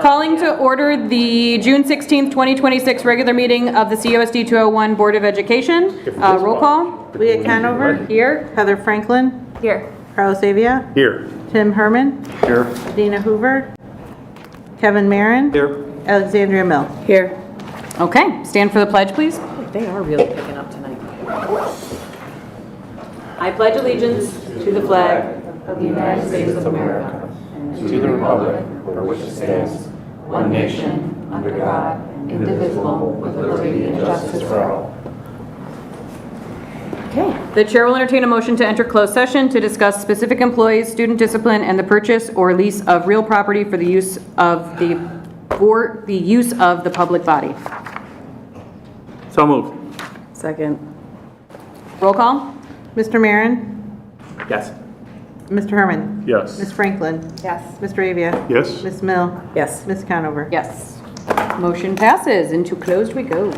Calling to order the June 16th, 2026 regular meeting of the COSD 201 Board of Education. Roll call. Leah Conover. Here. Heather Franklin. Here. Carlos Avia. Here. Tim Herman. Here. Dina Hoover. Kevin Marin. Here. Alexandria Mill. Here. Okay, stand for the pledge, please. They are really picking up tonight. I pledge allegiance to the flag of the United States of America to the republic for which it stands, one nation, under God, indivisible, with liberty and justice for all. Okay. The chair will entertain a motion to enter closed session to discuss specific employees, student discipline, and the purchase or lease of real property for the use of the public body. So moved. Second. Roll call. Mr. Marin. Yes. Mr. Herman. Yes. Ms. Franklin. Yes. Mr. Avia. Yes. Ms. Mill. Yes. Ms. Conover. Yes. Motion passes. Into closed we go.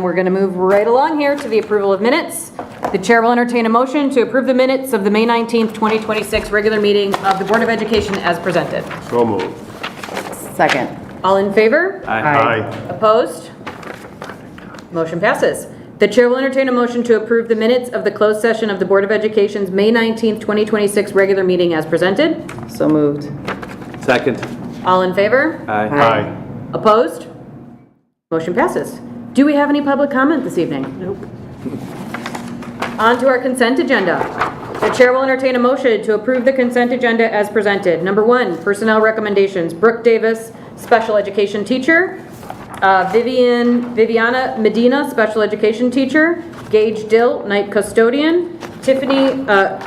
We're going to move right along here to the approval of minutes. The chair will entertain a motion to approve the minutes of the May 19th, 2026 regular meeting of the Board of Education as presented. So moved. Second. All in favor? Aye. Opposed? Motion passes. The chair will entertain a motion to approve the minutes of the closed session of the Board of Education's May 19th, 2026 regular meeting as presented. So moved. Second. All in favor? Aye. Opposed? Motion passes. Do we have any public comment this evening? Nope. On to our consent agenda. The chair will entertain a motion to approve the consent agenda as presented. Number 1, personnel recommendations. Brooke Davis, special education teacher. Viviana Medina, special education teacher. Gage Dill, night custodian. Tiffany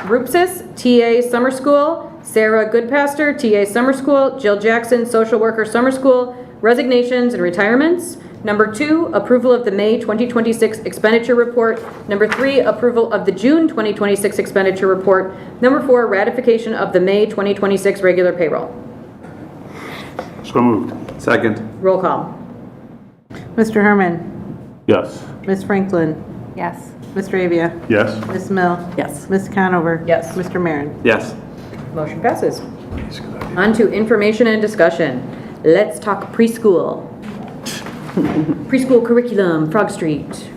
Rupsis, TA summer school. Sarah Goodpaster, TA summer school. Jill Jackson, social worker summer school. Resignations and retirements. Number 2, approval of the May 2026 expenditure report. Number 3, approval of the June 2026 expenditure report. Number 4, ratification of the May 2026 regular payroll. So moved. Second. Roll call. Mr. Herman? Yes. Ms. Franklin? Yes. Mr. Avia? Yes. Ms. Mill? Yes. Ms. Conover? Yes. Mr. Marin? Yes. Motion passes. On to information and discussion. Let's talk preschool. Preschool curriculum, Frog Street.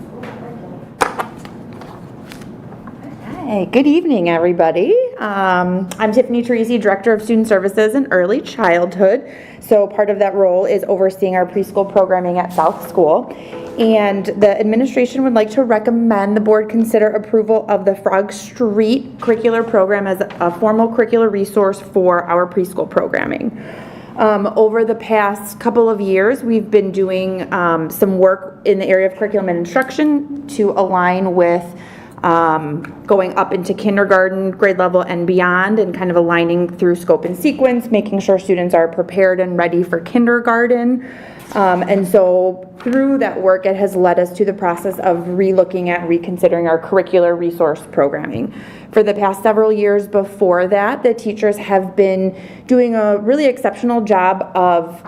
Hi, good evening, everybody. I'm Tiffany Teresi, Director of Student Services and Early Childhood. So part of that role is overseeing our preschool programming at South School. And the administration would like to recommend the board consider approval of the Frog Street curricular program as a formal curricular resource for our preschool programming. Over the past couple of years, we've been doing some work in the area of curriculum and instruction to align with going up into kindergarten grade level and beyond, and kind of aligning through scope and sequence, making sure students are prepared and ready for kindergarten. And so through that work, it has led us to the process of relooking at reconsidering our curricular resource programming. For the past several years before that, the teachers have been doing a really exceptional job of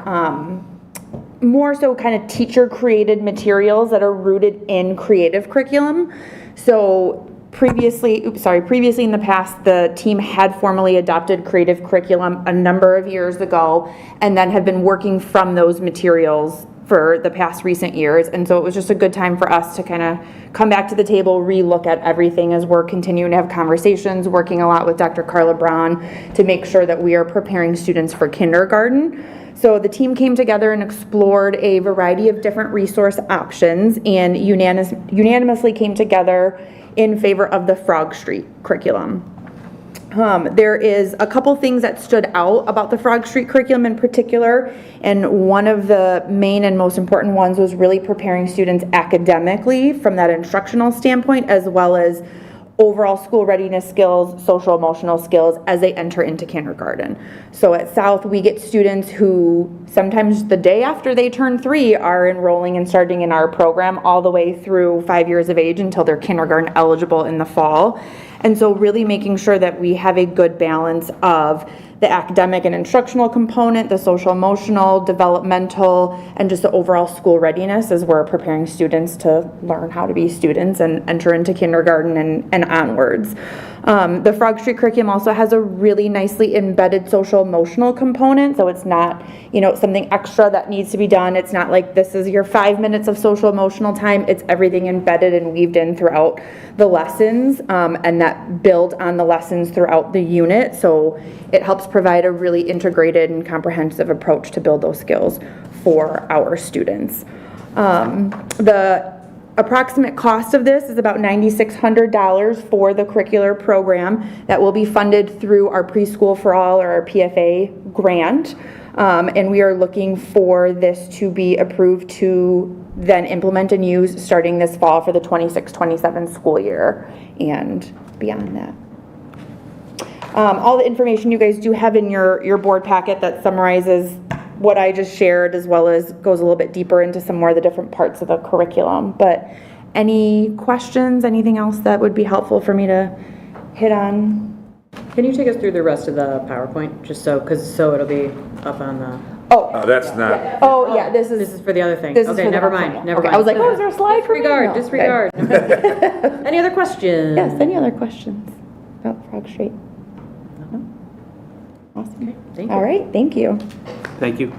more so kind of teacher-created materials that are rooted in creative curriculum. So previously in the past, the team had formally adopted creative curriculum a number of years ago, and then have been working from those materials for the past recent years. And so it was just a good time for us to kind of come back to the table, relook at everything as we're continuing to have conversations, working a lot with Dr. Carla Brown to make sure that we are preparing students for kindergarten. So the team came together and explored a variety of different resource options and unanimously came together in favor of the Frog Street curriculum. There is a couple things that stood out about the Frog Street curriculum in particular, and one of the main and most important ones was really preparing students academically from that instructional standpoint, as well as overall school readiness skills, social emotional skills as they enter into kindergarten. So at South, we get students who sometimes the day after they turn 3 are enrolling and starting in our program all the way through 5 years of age until they're kindergarten eligible in the fall. And so really making sure that we have a good balance of the academic and instructional component, the social emotional, developmental, and just the overall school readiness as we're preparing students to learn how to be students and enter into kindergarten and onwards. The Frog Street curriculum also has a really nicely embedded social emotional component, so it's not, something extra that needs to be done. It's not like this is your 5 minutes of social emotional time. It's everything embedded and weaved in throughout the lessons, and that build on the lessons throughout the unit. So it helps provide a really integrated and comprehensive approach to build those skills for our students. The approximate cost of this is about $9,600 for the curricular program that will be funded through our Preschool for All, or our PFA grant. And we are looking for this to be approved to then implement and use starting this fall for the 26-27 school year and beyond that. All the information you guys do have in your board packet that summarizes what I just shared, as well as goes a little bit deeper into some more of the different parts of the curriculum. But any questions, anything else that would be helpful for me to hit on? Can you take us through the rest of the PowerPoint, just so it'll be up on the, Oh, that's not, Oh, yeah, this this is, is for the other thing. this is Okay, for the never whole mind, thing. never Okay, mind. I was like, oh, is there a slide for me? No. Disregard. Any other questions? Yes, any other questions about Frog Street? No? Awesome. Thank you. All right, thank you. thank you.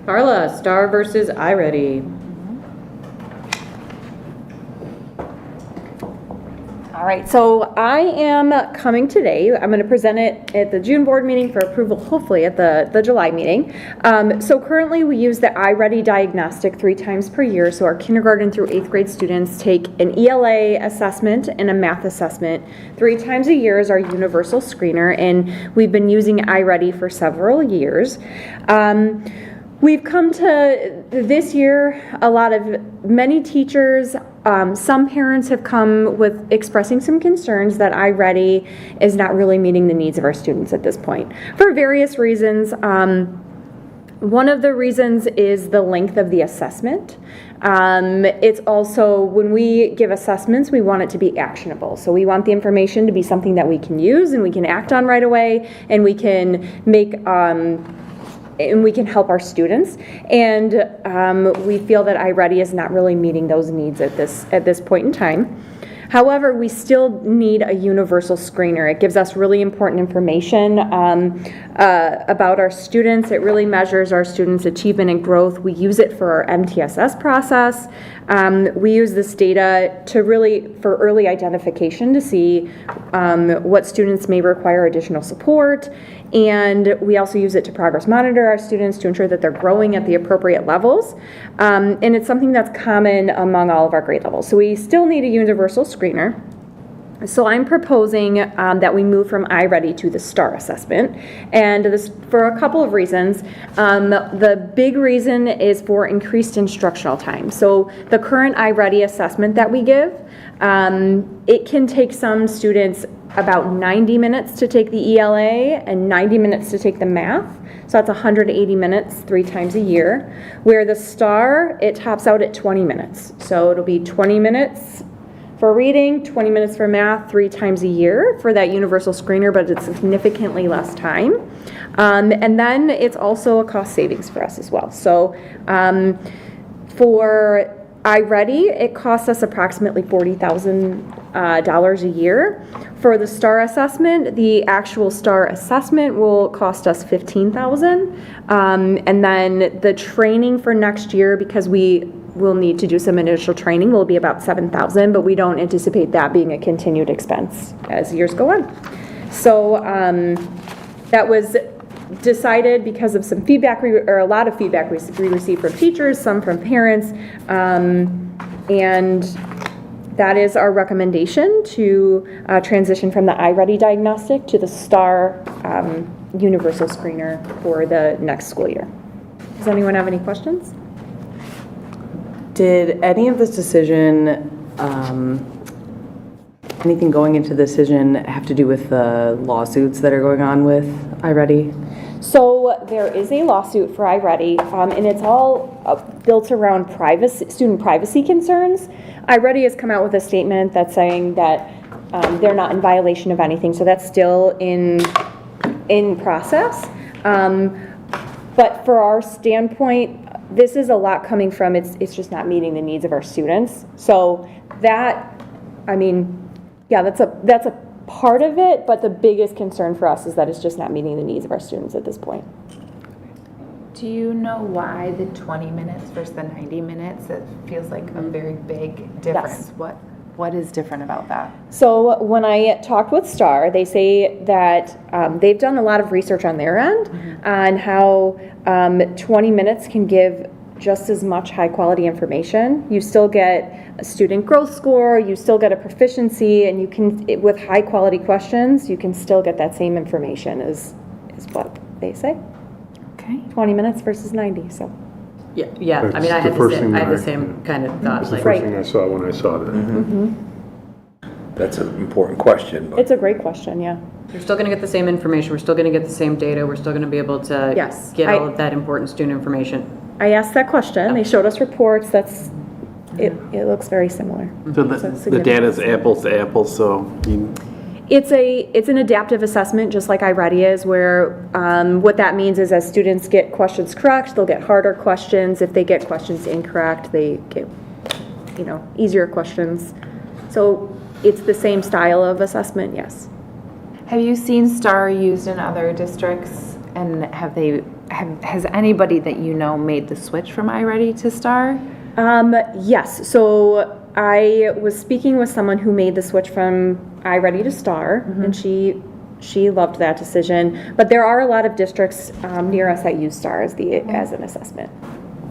Carla, Star versus iReady. All right, so I am coming today. I'm going to present it at the June board meeting for approval, hopefully at the July meeting. So currently we use the iReady diagnostic 3 times per year. So our kindergarten through 8th grade students take an ELA assessment and a math assessment 3 times a year as our universal screener. And we've been using iReady for several years. We've come to this year, many teachers, some parents have come with expressing some concerns that iReady is not really meeting the needs of our students at this point for various reasons. One of the reasons is the length of the assessment. It's also, when we give assessments, we want it to be actionable. So we want the information to be something that we can use and we can act on right away, and we can make and we can help our students. And we feel that iReady is not really meeting those needs at this point in time. However, we still need a universal screener. It gives us really important information about our students. It really measures our students' achievement and growth. We use it for our MTSS process. We use this data for early identification to see what students may require additional support. And we also use it to progress monitor our students to ensure that they're growing at the appropriate levels. And it's something that's common among all of our grade levels. So we still need a universal screener. So I'm proposing that we move from iReady to the STAR assessment, and this for a couple of reasons. The big reason is for increased instructional time. So the current iReady assessment that we give, it can take some students about 90 minutes to take the ELA and 90 minutes to take the math. So that's 180 minutes 3 times a year. Where the STAR, it tops out at 20 minutes. So it'll be 20 minutes for reading, 20 minutes for math 3 times a year for that universal screener, but it's significantly less time. And then it's also a cost savings for us as well. So for iReady, it costs us approximately $40,000 a year. For the STAR assessment, the actual STAR assessment will cost us $15,000. And then the training for next year, because we will need to do some initial training, will be about $7,000, but we don't anticipate that being a continued expense as years go on. So that was decided because of some feedback, or a lot of feedback we received from teachers, some from parents, and that is our recommendation to transition from the iReady diagnostic to the STAR universal screener for the next school year. Does anyone have any questions? Did any of this decision, anything going into the decision have to do with the lawsuits that are going on with iReady? So there is a lawsuit for iReady, and it's all built around student privacy concerns. iReady has come out with a statement that's saying that they're not in violation of anything, so that's still in process. But for our standpoint, this is a lot coming from it's just not meeting the needs of our students. So that, I mean, yeah, that's a part of it, but the biggest concern for us is that it's just not meeting the needs of our students at this point. Do you know why the 20 minutes versus the 90 minutes? It feels like a very big difference. Yes. What is different about that? So when I talked with STAR, they say that they've done a lot of research on their end on how 20 minutes can give just as much high quality information. You still get a student growth score, you still get a proficiency, and you can, with high quality questions, you can still get that same information is what they say. Okay. Okay, 20 minutes versus 90, so. Yeah, I mean, That's I had the first the thing same kind of thought, That's the like, first thing I saw when I saw that. That's an important question, but It's a great question, yeah. we're still gonna get the same information, we're still gonna get the same data, we're still gonna be able to Yes, get I- all of that important student information. I asked that question, they showed us reports, it looks very similar. So So it's the data's significant. apples to apples, so you, It's an adaptive assessment, just like iReady is, where what that means is as students get questions correct, they'll get harder questions. If they get questions incorrect, they get, easier questions. So it's the same style of assessment, yes. Have you seen STAR used in other districts? And has anybody that you know made the switch from iReady to STAR? Yes, so I was speaking with someone who made the switch from iReady to STAR, and she loved that decision. But there are a lot of districts near us that use STAR as an assessment.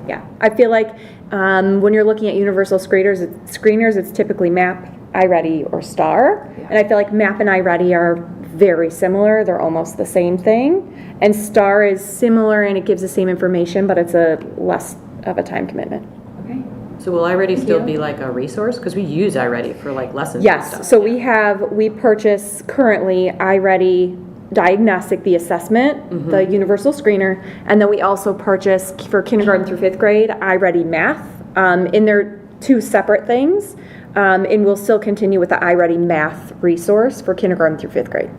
Yeah, I feel like when you're looking at universal screeners, it's typically MAP, iReady, or STAR. And I feel like MAP and iReady are very similar. They're almost the same thing. And STAR is similar and it gives the same information, but it's a less of a time commitment. So will iReady still be like a resource? Because we use iReady for like lessons and stuff. Yes, so we purchase currently iReady Diagnostic, the assessment, the universal screener, and then we also purchase for kindergarten through 5th grade, iReady Math. And they're two separate things, and we'll still continue with the iReady Math resource for kindergarten through 5th grade.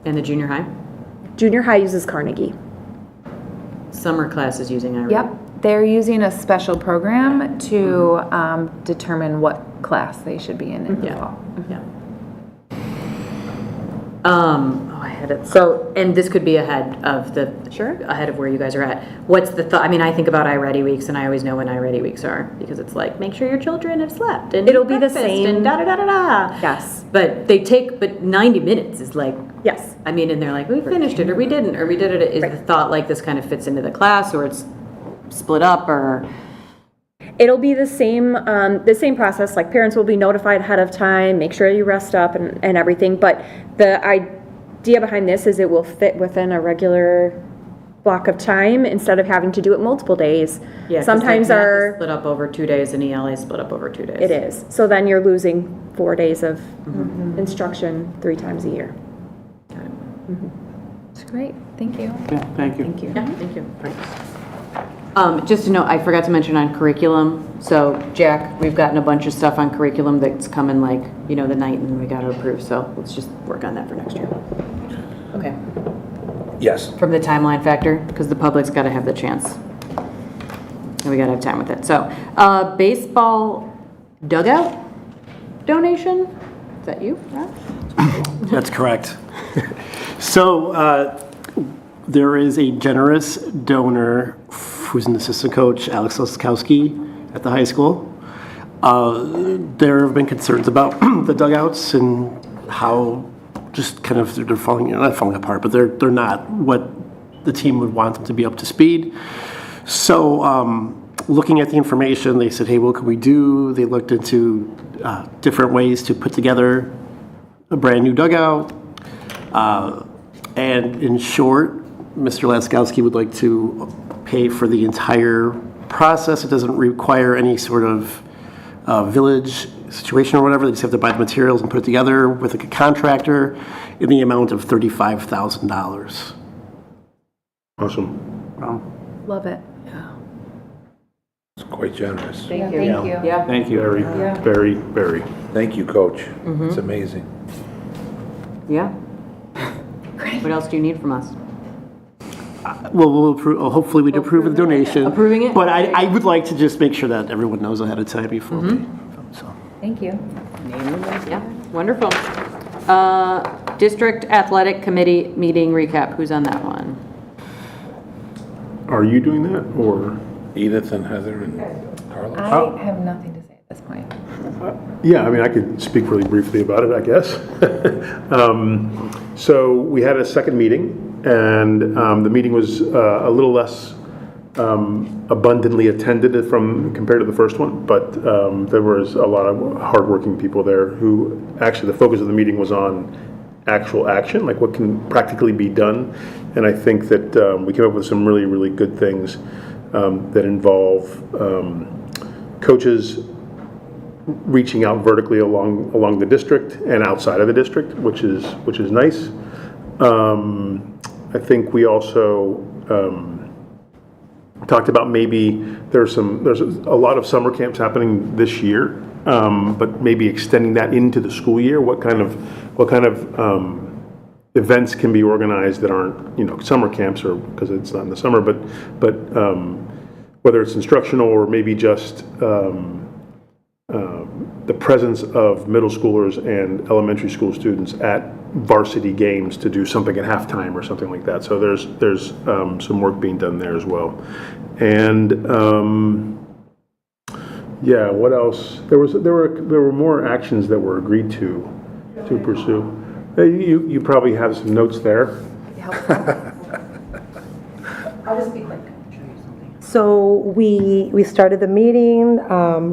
And the junior high? Junior high uses Carnegie. Summer class is using iReady. Yep, they're using a special program to determine what class they should be in the Yeah. fall. Yeah. I had it. So, and this could be ahead of ahead of where you guys are at. What's the thought? I mean, I think about iReady weeks, and I always know when iReady weeks are because it's like make sure your children have slept, and It'll be the breakfast, same. and da da da da da. Yes. But 90 minutes is like. Yes. I mean, and they're like, we finished it, or we didn't, or we did it. Is the thought like this kind of fits into the class, or it's split up, or? It'll be the same process, like parents will be notified ahead of time, make sure you rest up and everything, but the idea behind this is it will fit within a regular block of time instead of having to do it multiple days. Yeah, 'cause, Sometimes like, math is our, split up over 2 days, and ELA is split up over 2 days. it is, so then you're losing 4 days of instruction 3 times a year. That's great, thank you. yeah, thank you. Thank you. Yeah, thank you. Just to note, I forgot to mention on curriculum, so Jack, we've gotten a bunch of stuff on curriculum that's coming like, the night and we got to approve, so let's just work on that for next year. Okay. yes. From the timeline factor, because the public's got to have the chance. And we got to have time with it. So, baseball dugout donation? Is that you, Rob? That's correct. So there is a generous donor who's an assistant coach, Alex Laskowski, at the high school. There have been concerns about the dugouts and how just kind of they're falling, not falling apart, but they're not what the team would want them to be up to speed. So looking at the information, they said, hey, what can we do? They looked into different ways to put together a brand new dugout. And in short, Mr. Laskowski would like to pay for the entire process. It doesn't require any sort of village situation or whatever. They just have to buy the materials and put it together with a contractor in the amount of $35,000. Awesome. Love it. It's quite generous. Thank you. Thank you. Yeah. Thank you. Very, very, very. Thank you, Coach. It's amazing. Yeah. What else do you need from us? Well, we'll approve, hopefully we'd approve of the donation. Approving it? But I would like to just make sure that everyone knows ahead of time before we, so. Thank you. Yeah, wonderful. District Athletic Committee meeting recap. Who's on that one? Are you doing that, or? Edith and Heather and Carlos. I have nothing to say at this point. Yeah, I mean, I could speak really briefly about it, I guess. So we had a second meeting, and the meeting was a little less abundantly attended compared to the first one, but there was a lot of hardworking people there who, actually, the focus of the meeting was on actual action, like what can practically be done. And I think that we came up with some really, really good things that involve coaches reaching out vertically along the district and outside of the district, which is nice. I think we also talked about maybe there's a lot of summer camps happening this year, but maybe extending that into the school year. What kind of events can be organized that aren't summer camps, or because it's not in the summer, but whether it's instructional or maybe just the presence of middle schoolers and elementary school students at varsity games to do something at halftime or something like that. So there's some work being done there as well. And yeah, what else? There were more actions that were agreed to pursue. You probably have some notes there. I'll just be quick. So we started the meeting,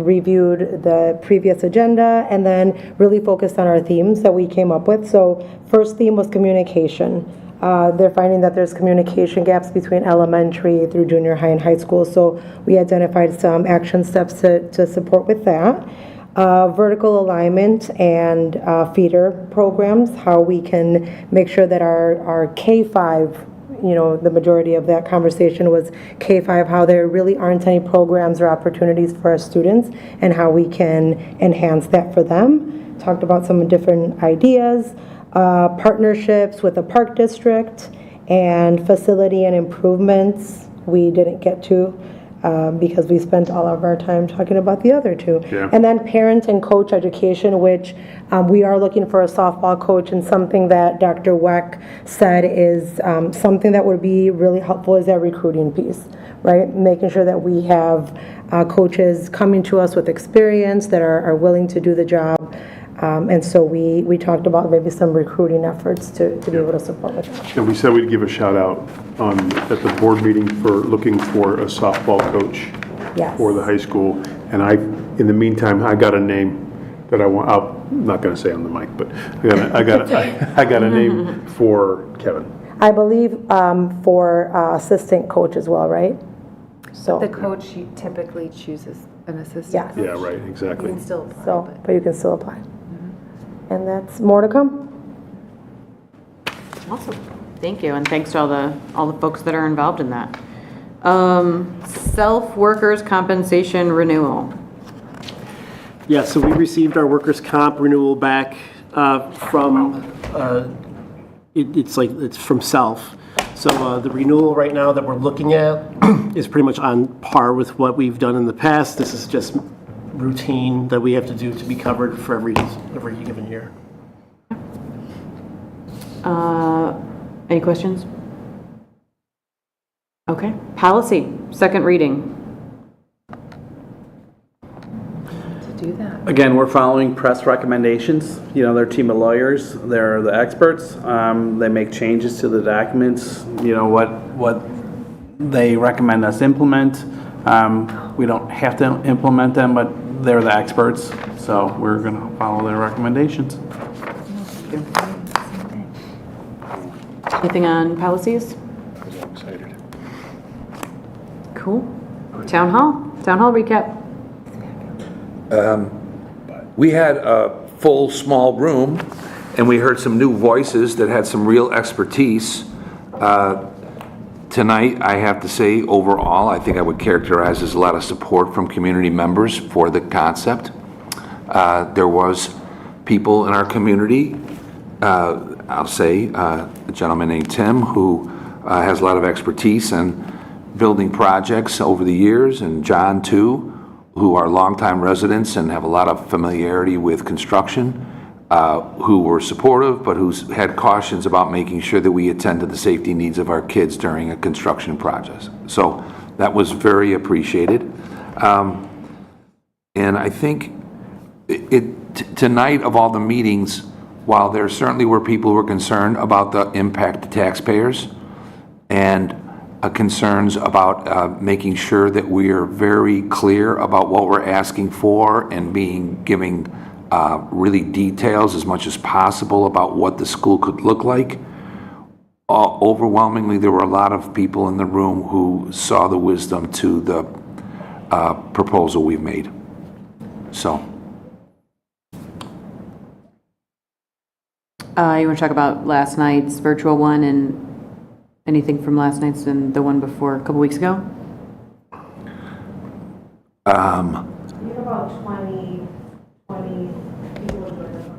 reviewed the previous agenda, and then really focused on our themes that we came up with. So first theme was communication. They're finding that there's communication gaps between elementary through junior high and high school. So we identified some action steps to support with that. Vertical alignment and feeder programs, how we can make sure that our K-5, the majority of that conversation was K-5, how there really aren't any programs or opportunities for our students and how we can enhance that for them. Talked about some different ideas, partnerships with the park district, and facility and improvements we didn't get to because we spent all of our time talking about the other two. Yeah. And then parent and coach education, which we are looking for a softball coach, and something that Dr. Weck said is something that would be really helpful is that recruiting piece, right? Making sure that we have coaches coming to us with experience that are willing to do the job. And so we talked about maybe some recruiting efforts to be able to support with that. And we said we'd give a shout out at the board meeting for looking for a softball coach Yes. for the high school. And in the meantime, I got a name that I'm not going to say on the mic, but I got a name for Kevin. I believe for assistant coach as well, right? So, The coach typically chooses an assistant. Yes. Yeah, right, exactly. You can still apply, but you can still apply. And that's more to come. Awesome. Thank you, and thanks to all the folks that are involved in that. Self-workers compensation renewal. Yeah, so we received our workers' comp renewal back from, it's from Self. So the renewal right now that we're looking at is pretty much on par with what we've done in the past. This is just routine that we have to do to be covered for every given year. Any questions? Okay. Policy, second reading. to do that. Again, we're following press recommendations. They're a team of lawyers. They're the experts. They make changes to the documents. What they recommend us implement. We don't have to implement them, but they're the experts. So we're going to follow their recommendations. Anything on policies? I'm excited. Cool. Town hall recap. We had a full, small room, and we heard some new voices that had some real expertise. Tonight, I have to say, overall, I think I would characterize as a lot of support from community members for the concept. There was people in our community, I'll say, a gentleman named Tim, who has a lot of expertise in building projects over the years, and John, too, who are longtime residents and have a lot of familiarity with construction, who were supportive, but who had cautions about making sure that we attend to the safety needs of our kids during a construction process. So that was very appreciated. And I think tonight, of all the meetings, while there certainly were people who were concerned about the impact to taxpayers and concerns about making sure that we are very clear about what we're asking for and giving really details as much as possible about what the school could look like. Overwhelmingly, there were a lot of people in the room who saw the wisdom to the proposal we've made. So. You want to talk about last night's virtual one and anything from last night's and the one before a couple weeks ago? We have about 20 people in there.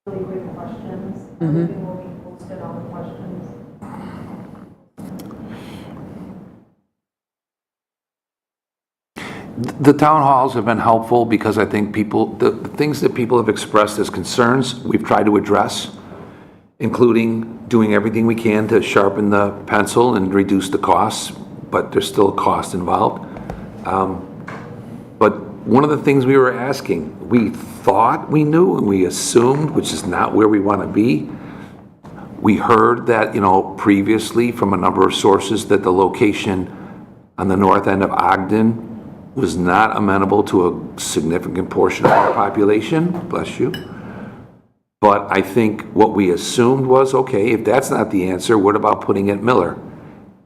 Really great questions. Everything will be posted on the questions. The town halls have been helpful because I think the things that people have expressed as concerns, we've tried to address, including doing everything we can to sharpen the pencil and reduce the costs, but there's still a cost involved. But one of the things we were asking, we thought we knew and we assumed, which is not where we want to be. We heard that, previously from a number of sources that the location on the north end of Ogden was not amenable to a significant portion of our population, bless you. But I think what we assumed was, okay, if that's not the answer, what about putting it at Miller?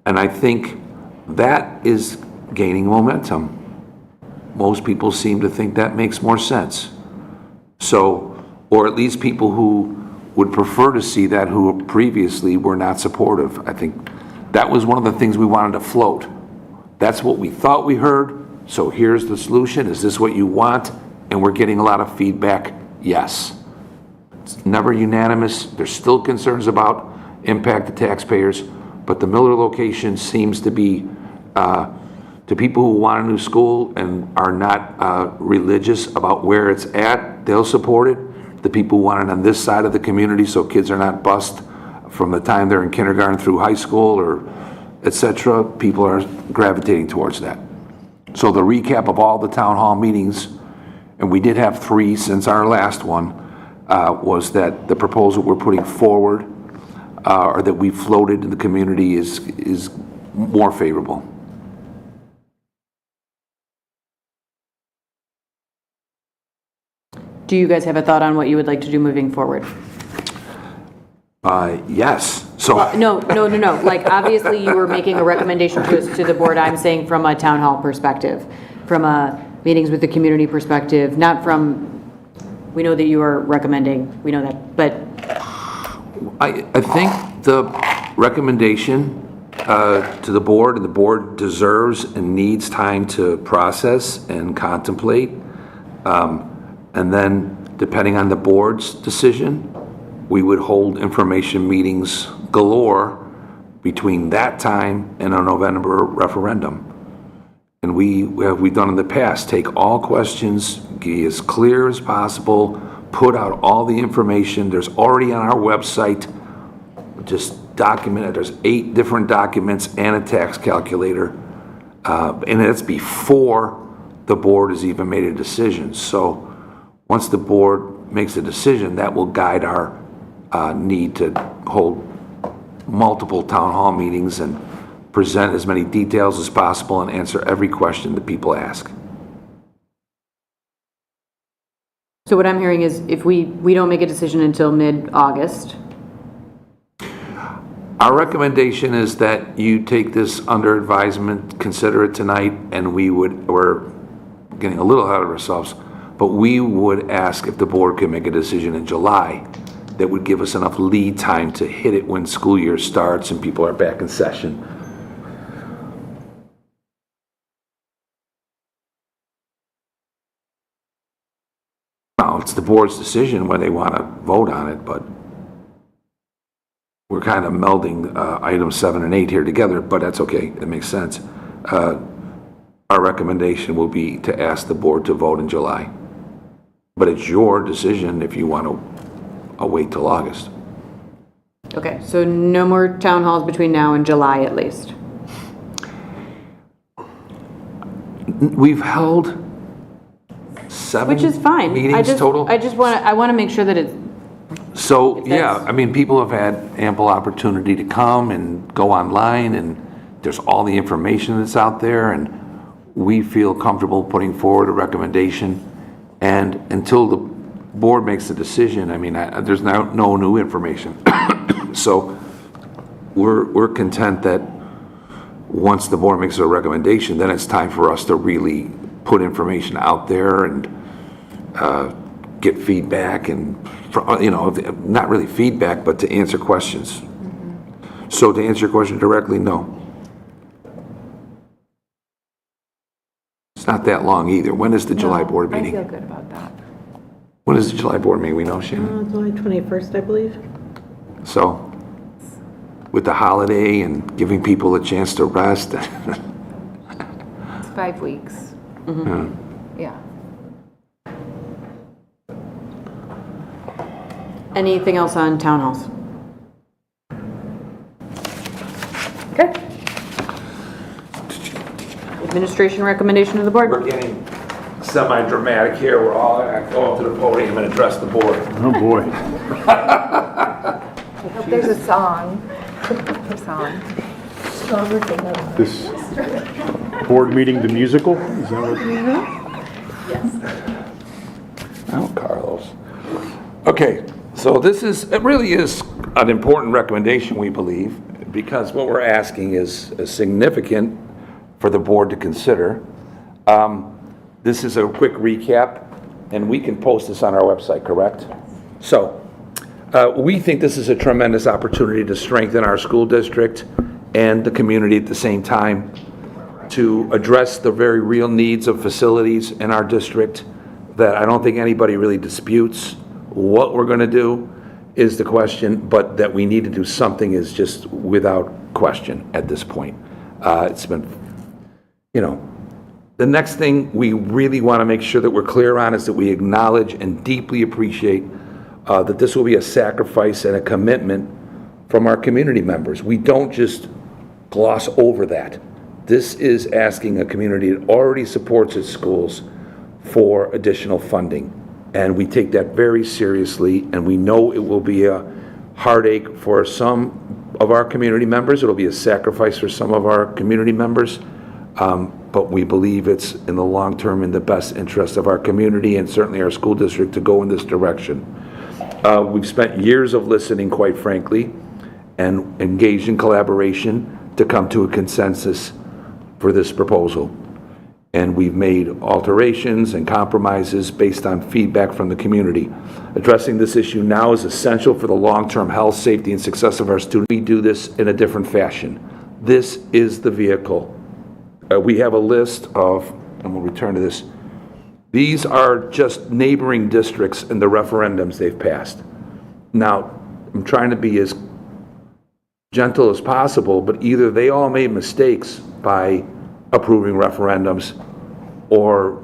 And I think that is gaining momentum. Most people seem to think that makes more sense. So, or at least people who would prefer to see that who previously were not supportive. I think that was one of the things we wanted to float. That's what we thought we heard. So here's the solution. Is this what you want? And we're getting a lot of feedback. Yes. It's never unanimous. There's still concerns about impact to taxpayers, but the Miller location seems to be, to people who want a new school and are not religious about where it's at, they'll support it. The people who want it on this side of the community so kids are not bused from the time they're in kindergarten through high school or et cetera, people are gravitating towards that. So the recap of all the town hall meetings, and we did have 3 since our last one, was that the proposal we're putting forward, or that we floated in the community is more favorable. Do you guys have a thought on what you would like to do moving forward? Yes. So No. Like, obviously, you were making a recommendation to the board, I'm saying from a town hall perspective, from a meetings with the community perspective, not from, we know that you are recommending, we know that, but. I think the recommendation to the board, and the board deserves and needs time to process and contemplate. And then, depending on the board's decision, we would hold information meetings galore between that time and a November referendum. And we've done in the past, take all questions, be as clear as possible, put out all the information. There's already on our website, just documented, there's 8 different documents and a tax calculator. And it's before the board has even made a decision. So once the board makes a decision, that will guide our need to hold multiple town hall meetings and present as many details as possible and answer every question that people ask. So what I'm hearing is if we don't make a decision until mid-August. Our recommendation is that you take this under advisement, consider it tonight, and we're getting a little ahead of ourselves, but we would ask if the board could make a decision in July that would give us enough lead time to hit it when school year starts and people are back in session. Now, it's the board's decision when they want to vote on it, but we're kind of melding items 7 and 8 here together, but that's okay. It makes sense. Our recommendation will be to ask the board to vote in July. But it's your decision if you want to wait till August. Okay, so no more town halls between now and July at least. We've held 7 Which is fine. meetings total. I want to make sure that it's. So, yeah, I mean, people have had ample opportunity to come and go online, and there's all the information that's out there, and we feel comfortable putting forward a recommendation And until the board makes a decision, I mean, there's no new information. So we're content that once the board makes a recommendation, then it's time for us to really put information out there and get feedback and, not really feedback, but to answer questions. So to answer your question directly, no. It's not that long either. When is the July board I meeting? feel good about that. When is the July board meeting? We know, Shannon? July 21st, I believe. So with the holiday and giving people a chance to rest. It's 5 weeks. Yeah. Anything else on townhouse? Okay. Administration recommendation of the board? We're getting semi-dramatic here. We're all going to go up to the podium and address the board. Oh, boy. I hope there's a song. A song. This board meeting, the musical, is that what? Oh, Carlos. Okay, so it really is an important recommendation, we believe, because what we're asking is significant for the board to consider. This is a quick recap, and we can post this on our website, correct? So, we think this is a tremendous opportunity to strengthen our school district and the community at the same time, to address the very real needs of facilities in our district that I don't think anybody really disputes. What we're going to do is the question, but that we need to do something is just without question at this point. It's been, the next thing we really want to make sure that we're clear on is that we acknowledge and deeply appreciate that this will be a sacrifice and a commitment from our community members. We don't just gloss over that. This is asking a community that already supports its schools for additional funding. And we take that very seriously, and we know it will be a heartache for some of our community members. It'll be a sacrifice for some of our community members. But we believe it's in the long term in the best interest of our community and certainly our school district to go in this direction. We've spent years of listening, quite frankly, and engaged in collaboration to come to a consensus for this proposal. And we've made alterations and compromises based on feedback from the community. Addressing this issue now is essential for the long-term health, safety, and success of our students. We do this in a different fashion. This is the vehicle. We have a list of, and we'll return to this, these are just neighboring districts and the referendums they've passed. Now, I'm trying to be as gentle as possible, but either they all made mistakes by approving referendums, or,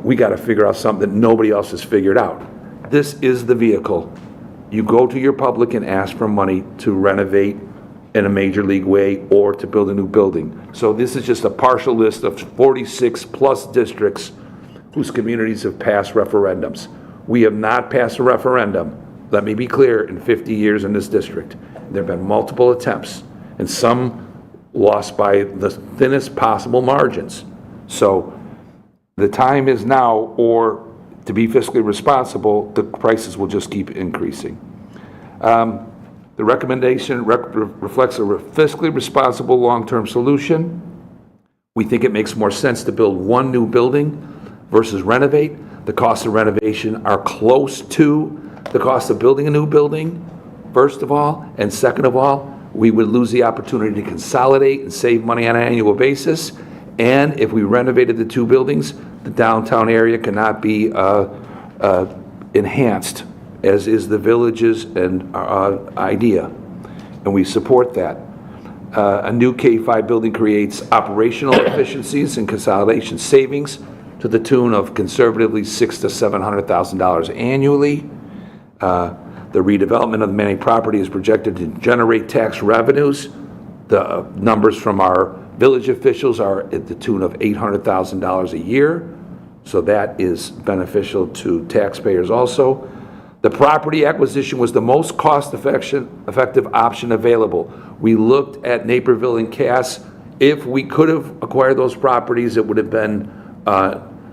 we got to figure out something that nobody else has figured out. This is the vehicle. You go to your public and ask for money to renovate in a major league way or to build a new building. So this is just a partial list of 46 plus districts whose communities have passed referendums. We have not passed a referendum, let me be clear, in 50 years in this district. There have been multiple attempts, and some lost by the thinnest possible margins. So the time is now, or to be fiscally responsible, the prices will just keep increasing. The recommendation reflects a fiscally responsible long-term solution. We think it makes more sense to build one new building versus renovate. The costs of renovation are close to the cost of building a new building, first of all, and second of all, we would lose the opportunity to consolidate and save money on an annual basis. And if we renovated the two buildings, the downtown area cannot be enhanced, as is the village's and idea. And we support that. A new K-5 building creates operational efficiencies and consolidation savings to the tune of conservatively $600,000 to $700,000 annually. The redevelopment of the Manning property is projected to generate tax revenues. The numbers from our village officials are at the tune of $800,000 a year, so that is beneficial to taxpayers also. The property acquisition was the most cost-effective option available. We looked at Naperville and Cass. If we could have acquired those properties, it would have been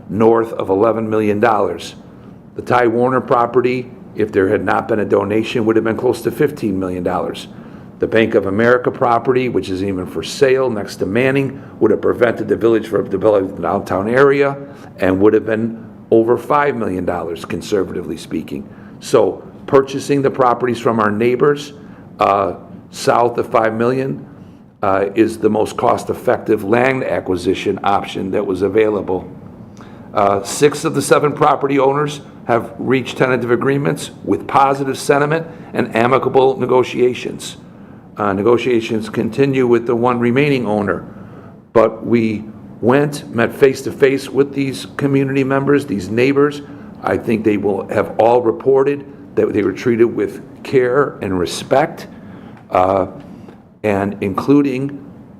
north of $11 million. The Ty Warner property, if there had not been a donation, would have been close to $15 million. The Bank of America property, which is even for sale next to Manning, would have prevented the village from developing the downtown area and would have been over $5 million, conservatively speaking. So purchasing the properties from our neighbors south of $5 million is the most cost-effective land acquisition option that was available. 6 of the 7 property owners have reached tentative agreements with positive sentiment and amicable negotiations. Negotiations continue with the one remaining owner, but we met face-to-face with these community members, these neighbors. I think they will have all reported that they were treated with care and respect, and including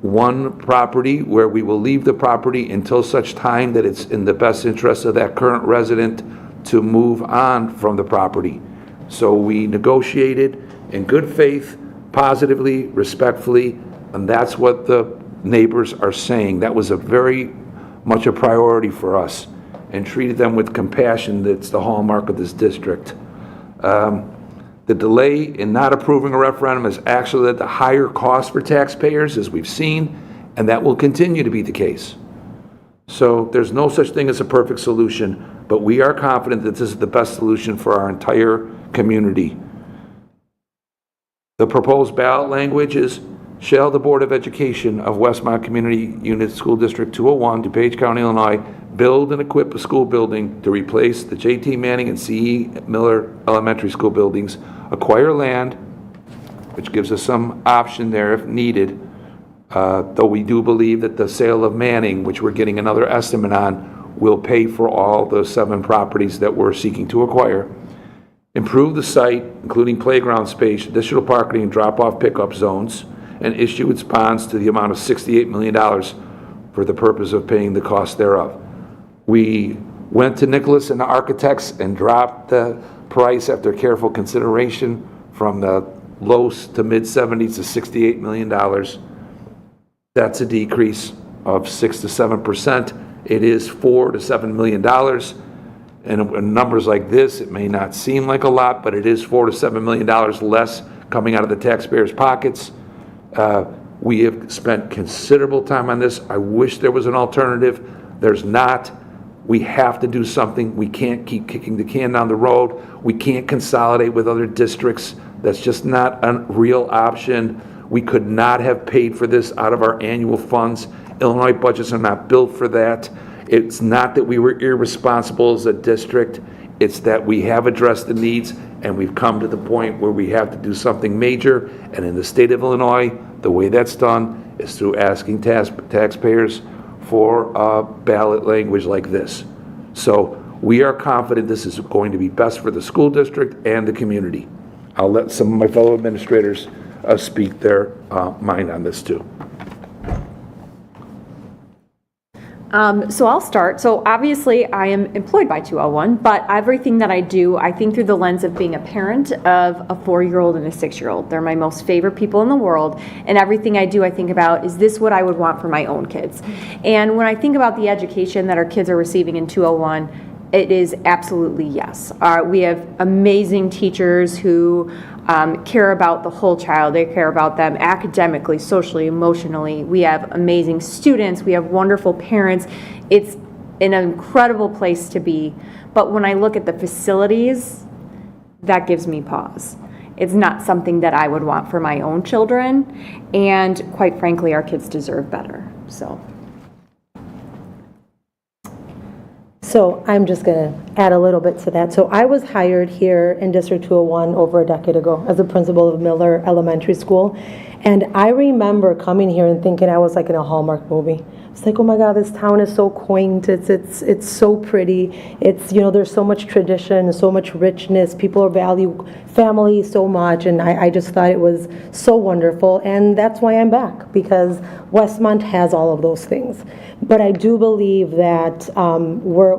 one property where we will leave the property until such time that it's in the best interest of that current resident to move on from the property. So we negotiated in good faith, positively, respectfully, and that's what the neighbors are saying. That was a very much a priority for us, and treated them with compassion. That's the hallmark of this district. The delay in not approving a referendum has actually led to higher costs for taxpayers, as we've seen, and that will continue to be the case. So there's no such thing as a perfect solution, but we are confident that this is the best solution for our entire community. The proposed ballot language is, shall the Board of Education of Westmont Community Unit School District 201, DuPage County, Illinois, build and equip a school building to replace the J.T. Manning and C.E. Miller Elementary School buildings, acquire land, which gives us some option there if needed, though we do believe that the sale of Manning, which we're getting another estimate on, will pay for all the 7 properties that we're seeking to acquire. Improve the site, including playground space, additional parking and drop-off pickup zones, and issue its bonds to the amount of $68 million for the purpose of paying the cost thereof. We went to Nicholas and the architects and dropped the price after careful consideration from the low to mid 70s to $68 million. That's a decrease of 6 to 7%. It is $4 to $7 million. And in numbers like this, it may not seem like a lot, but it is $4 to $7 million less coming out of the taxpayers' pockets. We have spent considerable time on this. I wish there was an alternative. There's not. We have to do something. We can't keep kicking the can down the road. We can't consolidate with other districts. That's just not a real option. We could not have paid for this out of our annual funds. Illinois budgets are not built for that. It's not that we were irresponsible as a district. It's that we have addressed the needs, and we've come to the point where we have to do something major. And in the state of Illinois, the way that's done is through asking taxpayers for ballot language like this. So we are confident this is going to be best for the school district and the community. I'll let some of my fellow administrators speak their mind on this too. So I'll start. So obviously I am employed by 201, but everything that I do, I think through the lens of being a parent of a 4-year-old and a 6-year-old. They're my most favorite people in the world. And everything I do, I think about, is this what I would want for my own kids? And when I think about the education that our kids are receiving in 201, it is absolutely yes. We have amazing teachers who care about the whole child. They care about them academically, socially, emotionally. We have amazing students. We have wonderful parents. It's an incredible place to be. But when I look at the facilities, that gives me pause. It's not something that I would want for my own children. And quite frankly, our kids deserve better. So I'm just going to add a little bit to that. So I was hired here in District 201 over a decade ago as a principal of Miller Elementary School. And I remember coming here and thinking I was like in a Hallmark movie. It's like, oh my God, this town is so quaint. It's so pretty. It's, there's so much tradition, so much richness. People value family so much. And I just thought it was so wonderful. And that's why I'm back, because Westmont has all of those things. But I do believe that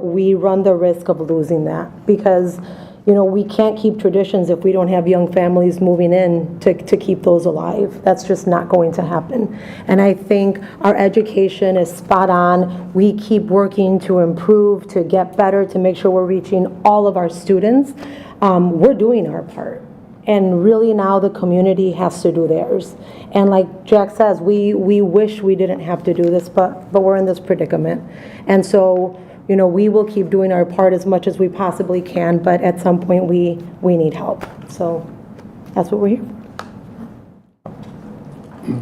we run the risk of losing that, because you know, we can't keep traditions if we don't have young families moving in to keep those alive. That's just not going to happen. And I think our education is spot on. We keep working to improve, to get better, to make sure we're reaching all of our students. We're doing our part. And really now the community has to do theirs. And like Jack says, we wish we didn't have to do this, but we're in this predicament. And so, you know, we will keep doing our part as much as we possibly can, but at some point we need help. So that's what we're here for.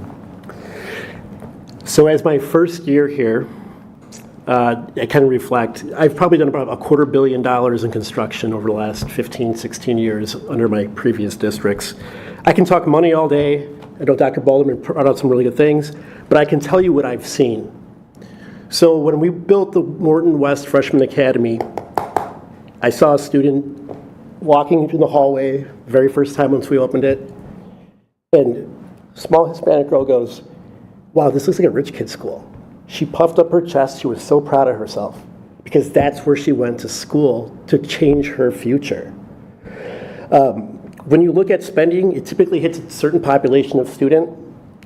So as my first year here, I kind of reflect, I've probably done about $250 million in construction over the last 15, 16 years under my previous districts. I can talk money all day. I know Dr. Balderman brought out some really good things, but I can tell you what I've seen. So when we built the Morton West Freshman Academy, I saw a student walking through the hallway, very first time once we opened it, and a small Hispanic girl goes, "Wow, this looks like a rich kid's school." She puffed up her chest. She was so proud of herself because that's where she went to school to change her future. When you look at spending, it typically hits a certain population of student.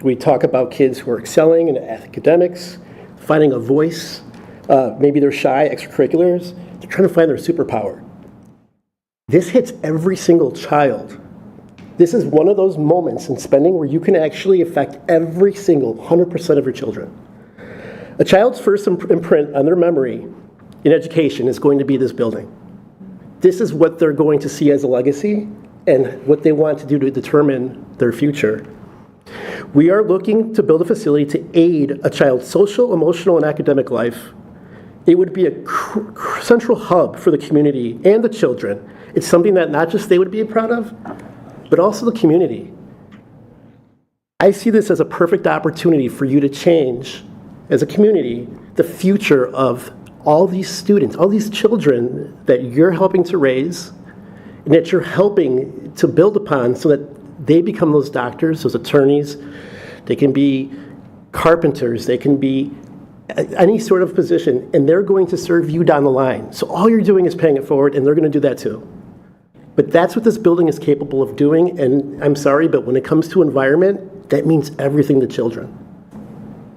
We talk about kids who are excelling in academics, finding a voice. Maybe they're shy, extracurriculars. They're trying to find their superpower. This hits every single child. This is one of those moments in spending where you can actually affect every single 100% of your children. A child's first imprint on their memory in education is going to be this building. This is what they're going to see as a legacy and what they want to do to determine their future. We are looking to build a facility to aid a child's social, emotional, and academic life. It would be a central hub for the community and the children. It's something that not just they would be proud of, but also the community. I see this as a perfect opportunity for you to change, as a community, the future of all these students, all these children that you're helping to raise and that you're helping to build upon so that they become those doctors, those attorneys. They can be carpenters, they can be any sort of position, and they're going to serve you down the line. So all you're doing is paying it forward, and they're going to do that too. But that's what this building is capable of doing, and I'm sorry, but when it comes to environment, that means everything to children.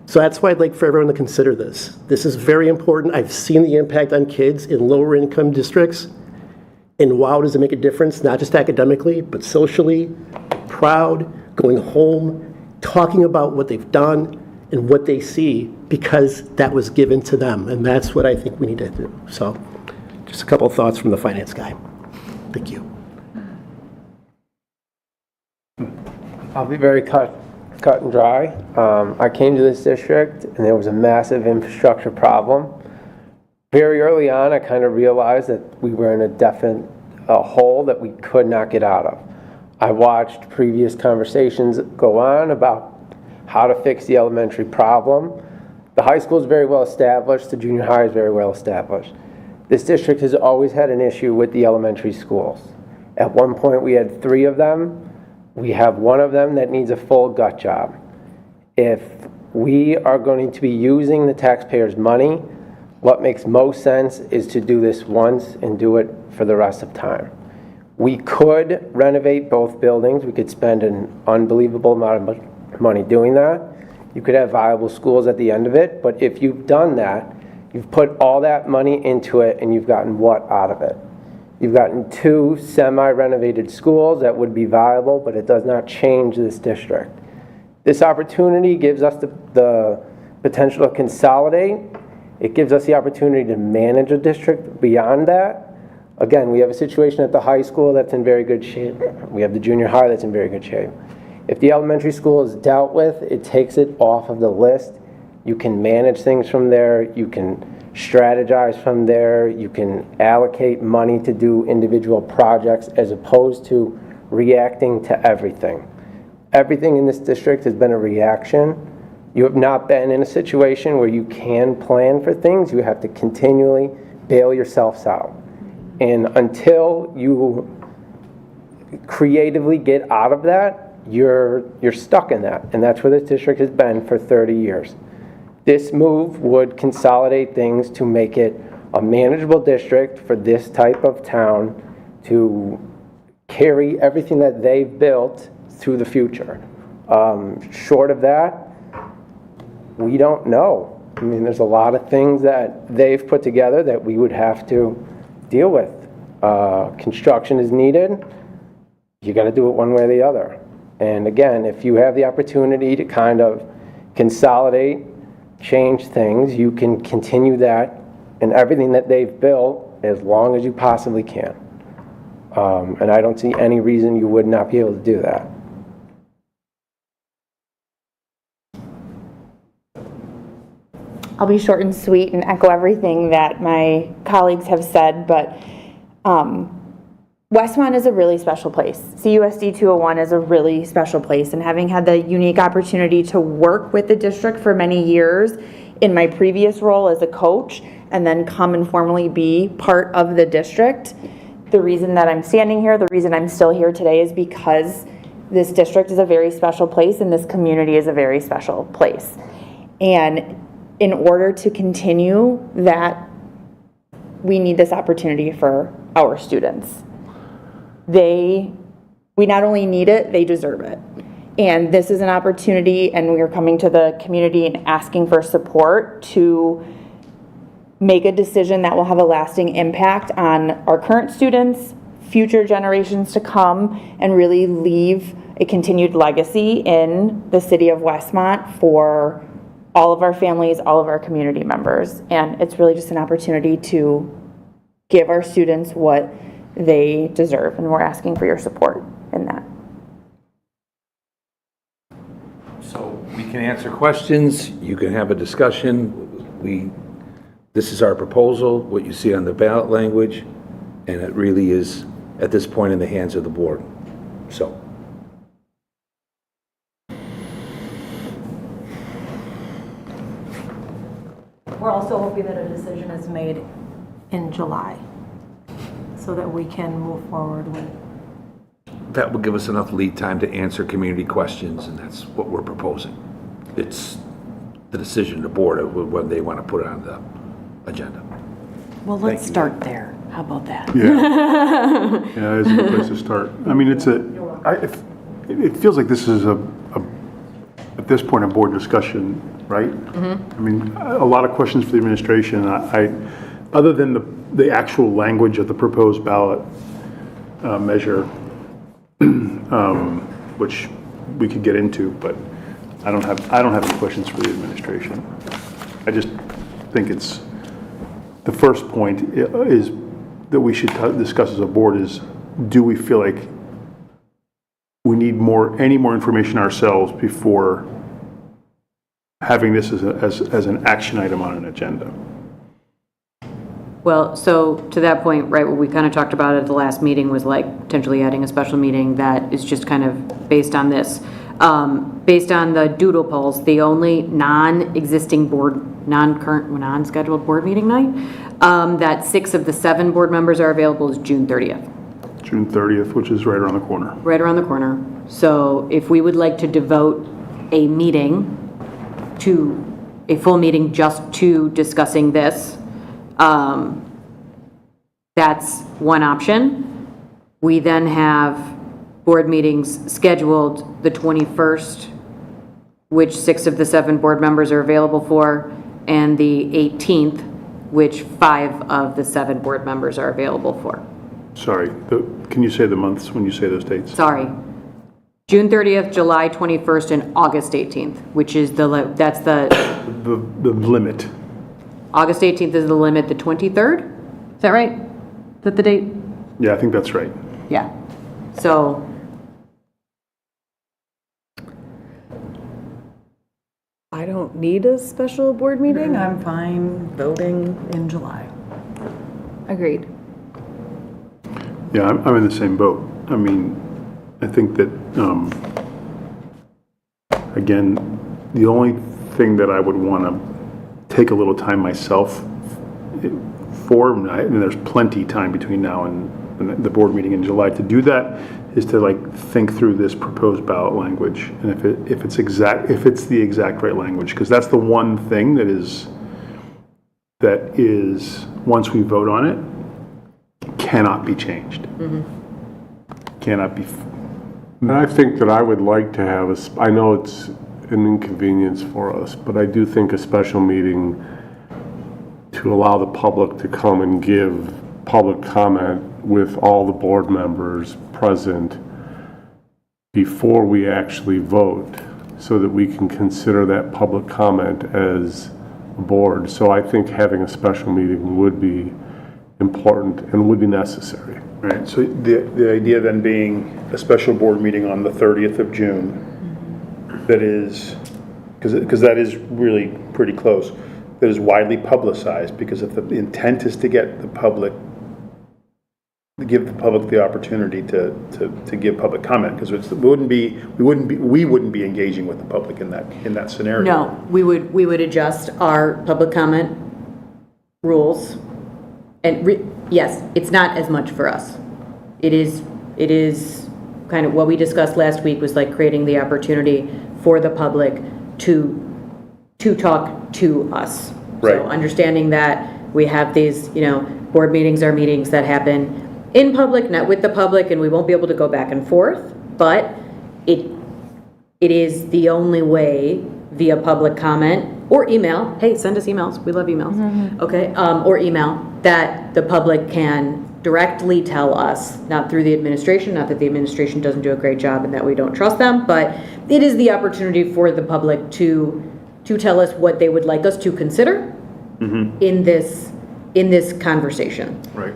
So that's why I'd like for everyone to consider this. This is very important. I've seen the impact on kids in lower income districts, and wow, does it make a difference, not just academically, but socially, proud, going home, talking about what they've done and what they see because that was given to them, and that's what I think we need to do. So just a couple of thoughts from the finance guy. Thank you. I'll be very cut and dry. I came to this district and there was a massive infrastructure problem. Very early on, I kind of realized that we were in a hole that we could not get out of. I watched previous conversations go on about how to fix the elementary problem. The high school is very well established, the junior high is very well established. This district has always had an issue with the elementary schools. At one point we had 3 of them. We have 1 of them that needs a full gut job. If we are going to be using the taxpayers' money, what makes most sense is to do this once and do it for the rest of time. We could renovate both buildings. We could spend an unbelievable amount of money doing that. You could have viable schools at the end of it, but if you've done that, you've put all that money into it and you've gotten what out of it? You've gotten 2 semi-renovated schools that would be viable, but it does not change this district. This opportunity gives us the potential to consolidate. It gives us the opportunity to manage a district beyond that. Again, we have a situation at the high school that's in very good shape. We have the junior high that's in very good shape. If the elementary school is dealt with, it takes it off of the list. You can manage things from there. You can strategize from there. You can allocate money to do individual projects as opposed to reacting to everything. Everything in this district has been a reaction. You have not been in a situation where you can plan for things. You have to continually bail yourselves out. And until you creatively get out of that, you're stuck in that. And that's where this district has been for 30 years. This move would consolidate things to make it a manageable district for this type of town to carry everything that they've built through the future. Short of that, we don't know. I mean, there's a lot of things that they've put together that we would have to deal with. Construction is needed. You got to do it one way or the other. And again, if you have the opportunity to kind of consolidate, change things, you can continue that and everything that they've built as long as you possibly can. And I don't see any reason you would not be able to do that. I'll be short and sweet and echo everything that my colleagues have said, but Westmont is a really special place. CUSD 201 is a really special place, and having had the unique opportunity to work with the district for many years in my previous role as a coach, and then come and formally be part of the district, the reason that I'm standing here, the reason I'm still here today is because this district is a very special place and this community is a very special place. And in order to continue that, we need this opportunity for our students. We not only need it, they deserve it. And this is an opportunity, and we are coming to the community and asking for support to make a decision that will have a lasting impact on our current students, future generations to come, and really leave a continued legacy in the city of Westmont for all of our families, all of our community members. And it's really just an opportunity to give our students what they deserve, and we're asking for your support in that. So we can answer questions, you can have a discussion. This is our proposal, what you see on the ballot language, and it really is, at this point, in the hands of the board. So. We're also hoping that a decision is made in July so that we can move forward with. That will give us enough lead time to answer community questions, and that's what we're proposing. It's the decision of the board of when they want to put it on the agenda. Well, let's start there. How about that? Yeah, yeah, it's a good place to start. I mean, it feels like this is at this point, a board discussion, right? I mean, a lot of questions for the administration. Other than the actual language of the proposed ballot measure, which we could get into, but I don't have any questions for the administration. I just think it's the first point is that we should discuss as a board is, do we feel like we need any more information ourselves before having this as an action item on an agenda? Well, so to that point, right, what we kind of talked about at the last meeting was like potentially adding a special meeting that is just kind of based on this. Based on the doodle polls, the only non-scheduled board meeting night, that 6 of the 7 board members are available is June 30th. June 30th, which is right around the corner. Right around the corner. So if we would like to devote a meeting to, a full meeting just to discussing this, that's one option. We then have board meetings scheduled the 21st, which 6 of the 7 board members are available for, and the 18th, which 5 of the 7 board members are available for. Sorry, can you say the months when you say those dates? Sorry. June 30th, July 21st, and August 18th, which is the limit. August 18th is the limit, the 23rd? Is that right? Is that the date? Yeah, I think that's right. Yeah. So, I don't need a special board meeting. I'm fine voting in July. Agreed. Yeah, I'm in the same boat. I mean, I think that, again, the only thing that I would want to take a little time myself for, and there's plenty time between now and the board meeting in July to do that, is to like think through this proposed ballot language, and if it's the exact right language, because that's the one thing that is once we vote on it, cannot be changed. Cannot be, And I think that I would like to have I know it's an inconvenience for us, but I do think a special meeting to allow the public to come and give public comment with all the board members present before we actually vote, so that we can consider that public comment as a board. So I think having a special meeting would be important and would be necessary. right, so the idea then being a special board meeting on the 30th of June, that is, because that is really pretty close, that is widely publicized, because if the intent is to get the public, give the public the opportunity to give public comment, because we wouldn't be engaging with the public in that scenario. No, we would adjust our public comment rules. And yes, it's not as much for us. It is kind of what we discussed last week, was like creating the opportunity for the public to talk to us. Right. So understanding that we have these, board meetings are meetings that happen in public, not with the public, and we won't be able to go back and forth, but it is the only way via public comment or email. Hey, send us emails. We love emails. Okay, or email, that the public can directly tell us, not through the administration, not that the administration doesn't do a great job and that we don't trust them, but it is the opportunity for the public to tell us what they would like us to consider in this conversation. Right.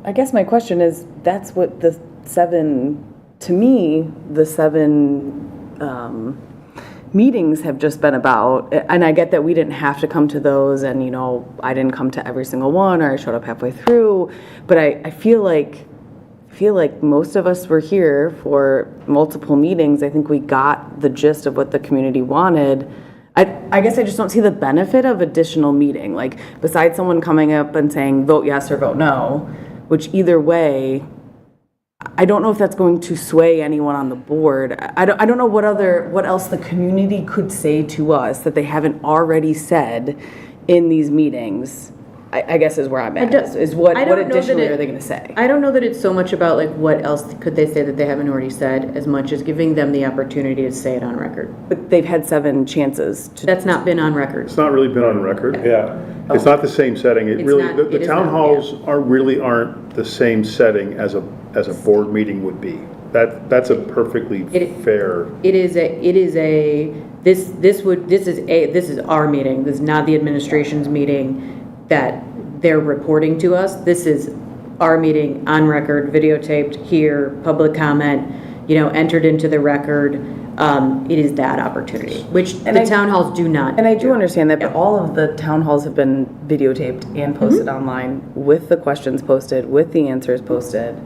I guess my question is, that's what the 7 meetings have just been about. And I get that we didn't have to come to those, and, I didn't come to every single one, or I showed up halfway through, but I feel like most of us were here for multiple meetings. I think we got the gist of what the community wanted. I guess I just don't see the benefit of additional meeting, like, besides someone coming up and saying, vote yes or vote no, which either way, I don't know if that's going to sway anyone on the board. I don't know what else the community could say to us that they haven't already said in these meetings. I guess is where I'm at, is what additionally are they going to say? I don't know that it's so much about like what else could they say that they haven't already said, as much as giving them the opportunity to say it on record. But they've had 7 chances. That's not been on record. It's not really been on record, yeah. It's not the same setting. It's Really, not- the it is town not, halls aren't the same setting as a board meeting would be. That's a perfectly fair. This is our meeting. This is not the administration's meeting that they're reporting to us. This is our meeting, on record, videotaped here, public comment, entered into the record. It is that opportunity, which the town halls do not. And I do understand that, but all of the town halls have been videotaped and posted online, with the questions posted, with the answers posted.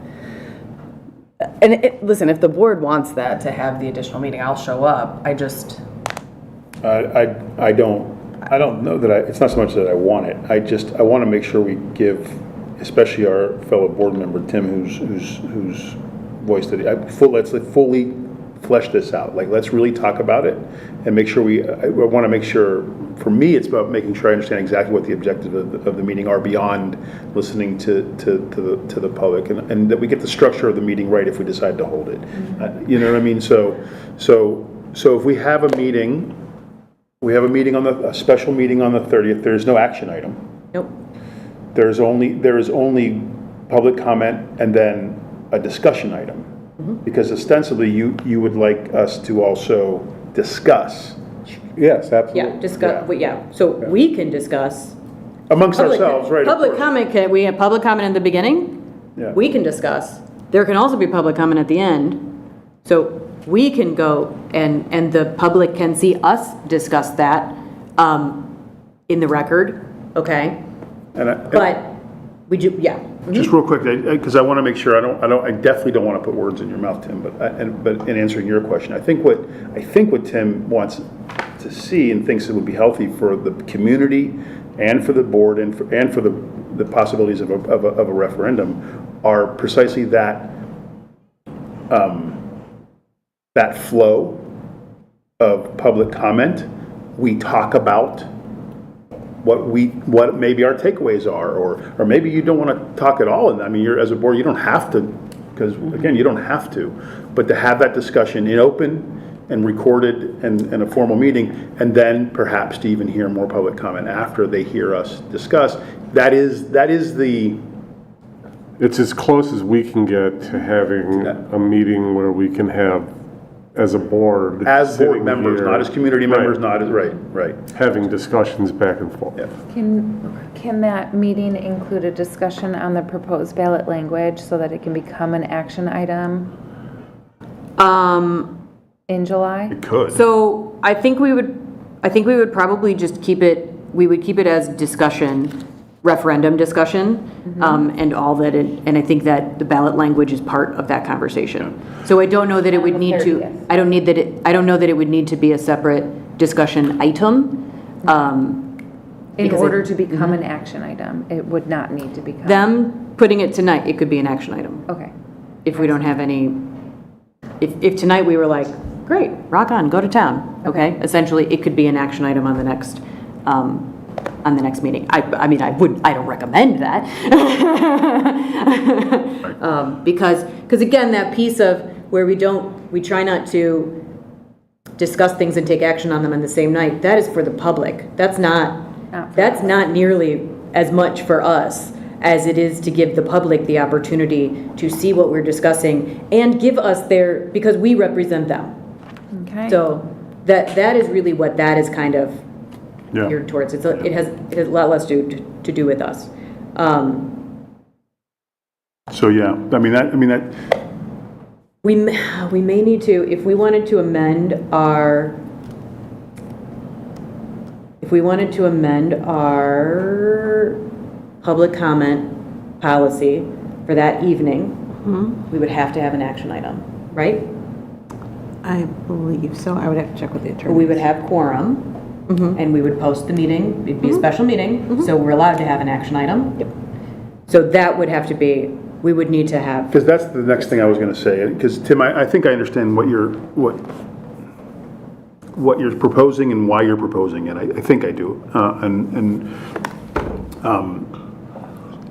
And listen, if the board wants that, to have the additional meeting, I'll show up. I just... I don't know that it's not so much that I want it. I want to make sure we give, especially our fellow board member, Tim, who's voiced it, let's fully flesh this out. Like, let's really talk about it and make sure I want to make sure, for me, it's about making sure I understand exactly what the objectives of the meeting are beyond listening to the public, and that we get the structure of the meeting right if we decide to hold it. You know what I mean? So if we have a meeting, a special meeting on the 30th, there's no action item. Nope. There is only public comment and then a discussion item. Because ostensibly, you would like us to also discuss. Yes, absolutely. Yeah, discuss, so we can discuss. Amongst ourselves, right? Public comment, we have public comment in the beginning. Yeah. We can discuss. There can also be public comment at the end. So we can go and the public can see us discuss that in the record, okay? But we do, yeah. Just real quick, because I want to make sure, I definitely don't want to put words in your mouth, Tim, but in answering your question, I think what Tim wants to see and thinks it would be healthy for the community and for the board and for the possibilities of a referendum are precisely that flow of public comment. We talk about what maybe our takeaways are, or maybe you don't want to talk at all. And I mean, you're, as a board, you don't have to, because again, you don't have to, but to have that discussion in open and recorded and a formal meeting, and then perhaps to even hear more public comment after they hear us discuss, that is the, It's as close as we can get to having a meeting where we can have, as a board. as board sitting members, here, not as community members, right, not as, right. having discussions back and forth. Yeah. Can that meeting include a discussion on the proposed ballot language so that it can become an action item in July? It could. So I think we would probably just keep it, we would keep it as discussion, referendum discussion, and all that, and I think that the ballot language is part of that conversation. So I don't know that it would need to, I don't know that it would need to be a separate discussion item. In Because order to become an action item, it would not need to become. Them putting it tonight, it could be an action item. Okay. If we don't have any, if tonight we were like, great, rock on, go to town, okay? Essentially, it could be an action item on the next meeting. I mean, I don't recommend that. Because again, that piece of where we try not to discuss things and take action on them on the same night, that is for the public. That's not nearly as much for us as it is to give the public the opportunity to see what we're discussing and give us their, because we represent them. Okay. So that is really what that is kind of Yeah. geared towards. It has a lot less to do with us. So, yeah, I mean, that, We may need to, if we wanted to amend our public comment policy for that evening, we would have to have an action item, right? I believe so. I would have to check with the attorney. We would have quorum, and we would post the meeting, it'd be a special meeting, so we're allowed to have an action item. Yep. So that would have to be, we would need to have. because that's the next thing I was going to say, because Tim, I think I understand what you're proposing and why you're proposing it. I think I do.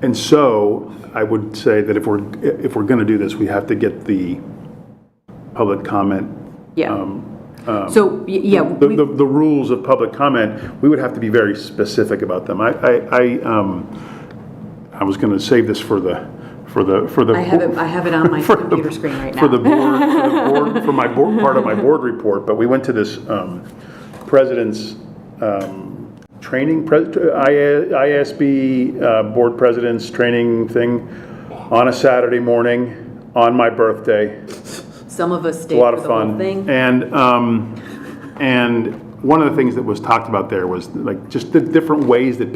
And so I would say that if we're going to do this, we have to get the public comment. Yeah. So, yeah. The rules of public comment, we would have to be very specific about them. I was going to save this for the. I have it on my computer screen right now. For the board, for my board, part of my board report, but we went to this president's training, ISB board president's training thing on a Saturday morning on my birthday. Some of us stayed A lot for of the whole fun. thing. And one of the things that was talked about there was like just the different ways that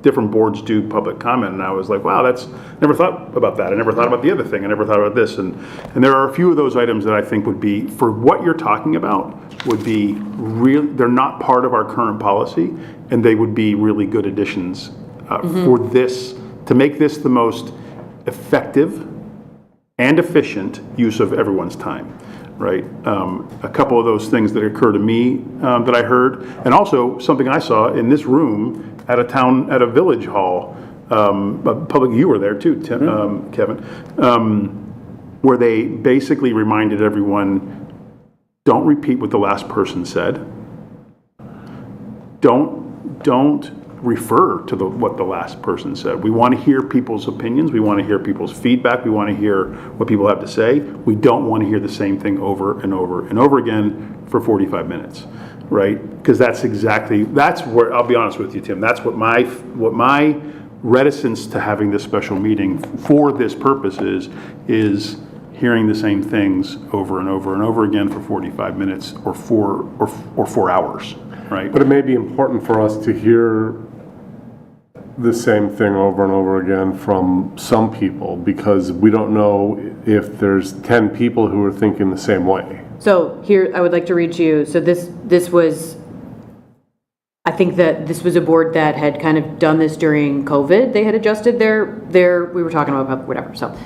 different boards do public comment, and I was like, wow, never thought about that. I never thought about the other thing. I never thought about this. And there are a few of those items that I think would be, for what you're talking about, would be real. They're not part of our current policy, and they would be really good additions for this, to make this the most effective and efficient use of everyone's time, right? A couple of those things that occur to me that I heard, and also something I saw in this room at a village hall, you were there too, Tim, Kevin, where they basically reminded everyone, don't repeat what the last person said. Don't refer to what the last person said. We want to hear people's opinions. We want to hear people's feedback. We want to hear what people have to say. We don't want to hear the same thing over and over and over again for 45 minutes, right? Because that's where, I'll be honest with you, Tim, that's what my reticence to having this special meeting for this purpose is hearing the same things over and over and over again for 45 minutes or 4 hours, right? But it may be important for us to hear the same thing over and over again from some people, because we don't know if there's 10 people who are thinking the same way. So here, I would like to read to you, so this was, I think that this was a board that had kind of done this during COVID. They had adjusted their we were talking about whatever, so.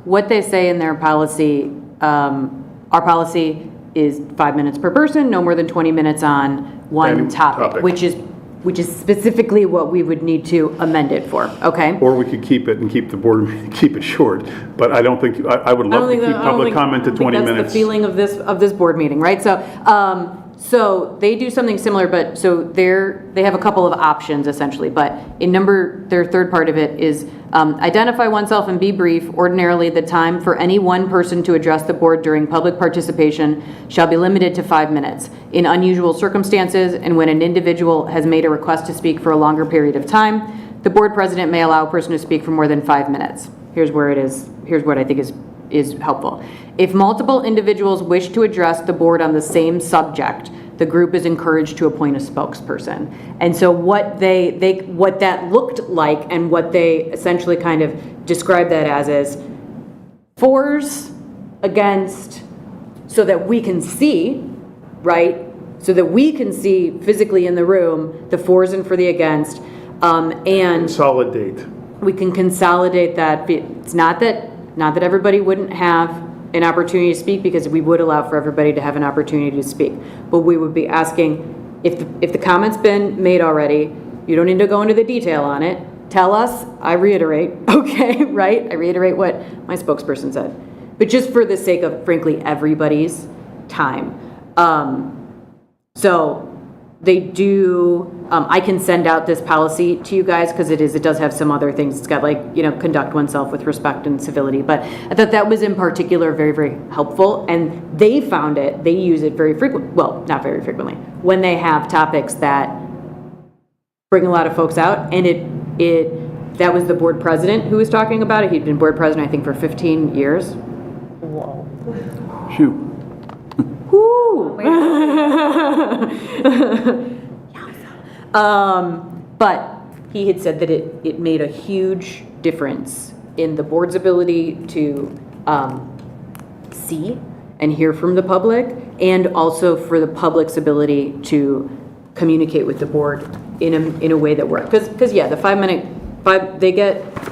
What they say in their policy, our policy is 5 minutes per person, no more than 20 minutes on one Any topic, topic. which is which is specifically what we would need to amend it for, okay? Or we could keep it and keep the board, keep it short, but I don't think, I would love to keep public comment to 20 minutes. That's the feeling of this board meeting, right? So they do something similar, but so they have a couple of options essentially, but their third part of it is identify oneself and be brief. Ordinarily, the time for any one person to address the board during public participation shall be limited to 5 minutes. In unusual circumstances and when an individual has made a request to speak for a longer period of time, the board president may allow a person to speak for more than 5 minutes. Here's what I think is helpful. If multiple individuals wish to address the board on the same subject, the group is encouraged to appoint a spokesperson. And so what what that looked like and what they essentially kind of described that as is fors, against, so that we can see, right? So that we can see physically in the room the fors and for the against, and Consolidate. we can consolidate that. It's not that everybody wouldn't have an opportunity to speak, because we would allow for everybody to have an opportunity to speak. But we would be asking, if the comment's been made already, you don't need to go into the detail on it. Tell us, I reiterate, okay, right? I reiterate what my spokesperson said. But just for the sake of, frankly, everybody's time. So they do, I can send out this policy to you guys, because it does have some other things. It's got conduct oneself with respect and civility. But I thought that was in particular very, very helpful. And they use it very frequently, well, not very frequently, when they have topics that bring a lot of folks out. And that was the board president who was talking about it. He'd been board president, I think, for 15 years. Whoa. Shoot. But he had said that it made a huge difference in the board's ability to see and hear from the public, and also for the public's ability to communicate with the board in a way that worked. Because yeah, the 5 minute,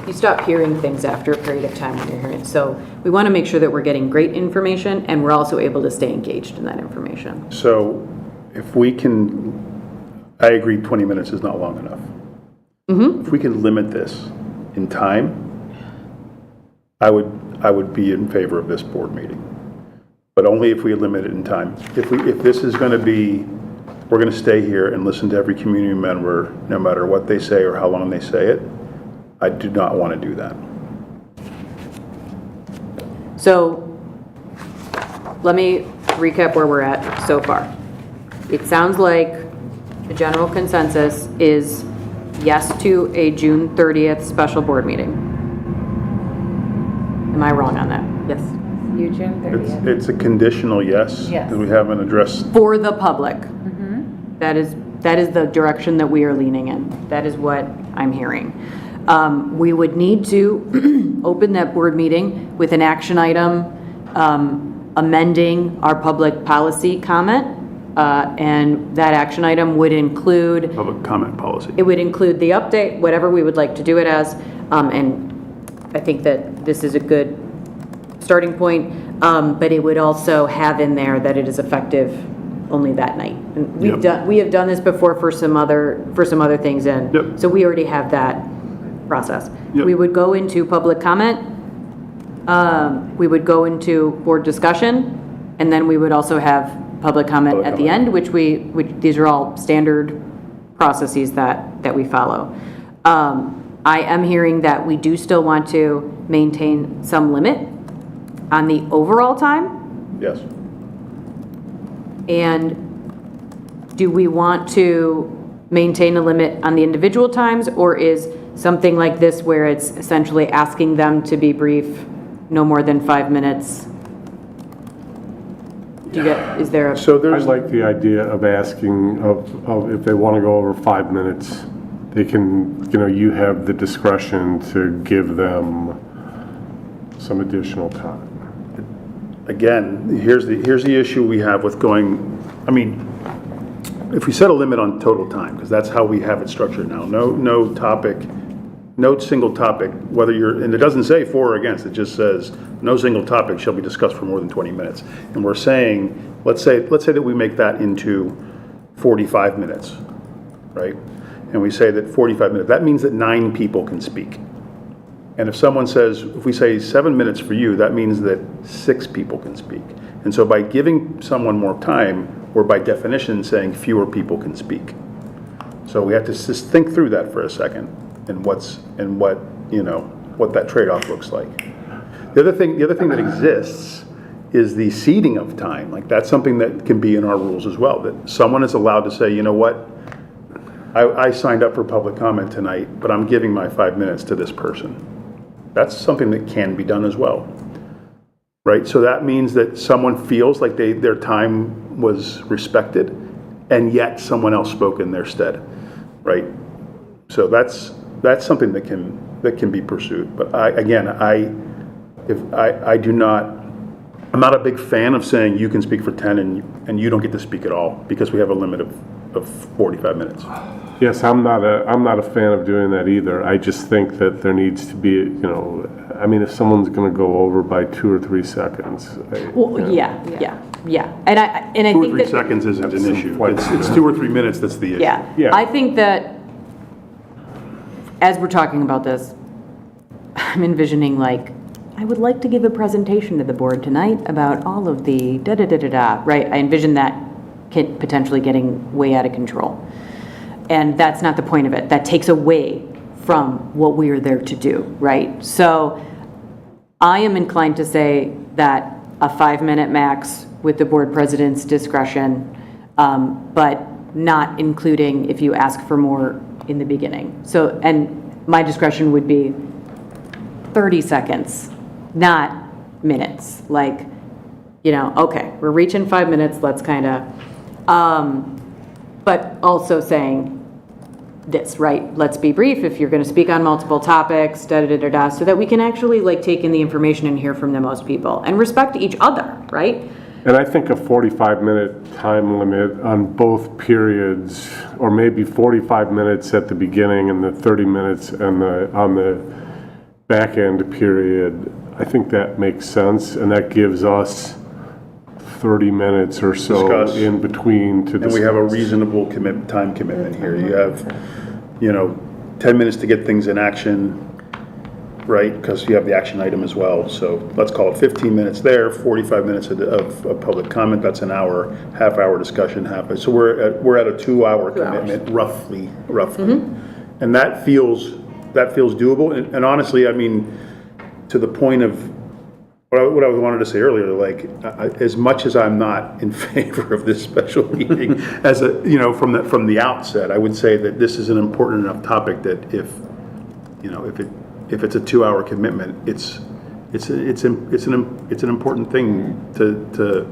you stop hearing things after a period of time when you're hearing it. So we want to make sure that we're getting great information, and we're also able to stay engaged in that information. So if we can, I agree 20 minutes is not long enough. If we can limit this in time, I would be in favor of this board meeting. But only if we limit it in time. If this is going to be, we're going to stay here and listen to every community member, no matter what they say or how long they say it, I do not want to do that. So let me recap where we're at so far. It sounds like the general consensus is yes to a June 30th special board meeting. Am I wrong on that? Yes. You June 30th. It's a conditional yes. Yes. That we haven't addressed. For the public. That is the direction that we are leaning in. That is what I'm hearing. We would need to open that board meeting with an action item amending our public policy comment, and that action item would include Public comment policy. It would include the update, whatever we would like to do it as, and I think that this is a good starting point, but it would also have in there that it is effective only that night. And we have done this before for some other things, and so we already have that process. We would go into public comment, we would go into board discussion, and then we would also have public comment at the end, which these are all standard processes that we follow. I am hearing that we do still want to maintain some limit on the overall time. Yes. And do we want to maintain a limit on the individual times, or is something like this where it's essentially asking them to be brief, no more than 5 minutes? Is there a... So I there's, like the idea of asking of if they want to go over 5 minutes, they can, you have the discretion to give them some additional time. again, here's the issue we have with going, I mean, if we set a limit on total time, because that's how we have it structured now, no topic, no single topic, whether you're, and it doesn't say for or against, it just says no single topic shall be discussed for more than 20 minutes. And we're saying, let's say that we make that into 45 minutes. right? And we say that 45 minutes, that means that 9 people can speak. And if someone says, if we say 7 minutes for you, that means that 6 people can speak. And so by giving someone more time, we're by definition saying fewer people can speak. So we have to just think through that for a second and what that trade-off looks like. The other thing that exists is the ceding of time. Like that's something that can be in our rules as well, that someone is allowed to say, you know what, I signed up for public comment tonight, but I'm giving my 5 minutes to this person. That's something that can be done as well, right? So that means that someone feels like their time was respected, and yet someone else spoke in their stead, right? So that's something that can be pursued. But I'm not a big fan of saying you can speak for 10 and you don't get to speak at all because we have a limit of 45 minutes. Yes, I'm not a fan of doing that either. I just think that there needs to be, I mean, if someone's going to go over by 2 or 3 seconds. Well, yeah. And I 2 or think 3 that, seconds isn't an issue. It's 2 or 3 minutes that's the issue. yeah, I think that as we're talking about this, I'm envisioning like, I would like to give a presentation to the board tonight about all of the da-da-da-da-da, right? I envision that potentially getting way out of control. And that's not the point of it. That takes away from what we are there to do, right? So I am inclined to say that a 5-minute max with the board president's discretion, but not including if you ask for more in the beginning. So, and my discretion would be 30 seconds, not minutes. Like, okay, we're reaching 5 minutes, let's kind of, but also saying this, right? Let's be brief if you're going to speak on multiple topics, so that we can actually like take in the information and hear from the most people and respect each other, right? And I think a 45-minute time limit on both periods, or maybe 45 minutes at the beginning and the 30 minutes on the back end period, I think that makes sense, and that gives us 30 minutes or so Discuss. in between to discuss. And we have a reasonable time commitment here. You have, 10 minutes to get things in action, right? Because you have the action item as well. So let's call it 15 minutes there, 45 minutes of public comment. That's an hour, half-hour discussion, So we're at a 2-hour commitment, roughly. And that feels doable. And honestly, I mean, to the point of what I wanted to say earlier, like as much as I'm not in favor of this special meeting, as from the outset, I would say that this is an important enough topic that if it's a 2-hour commitment, it's an important thing to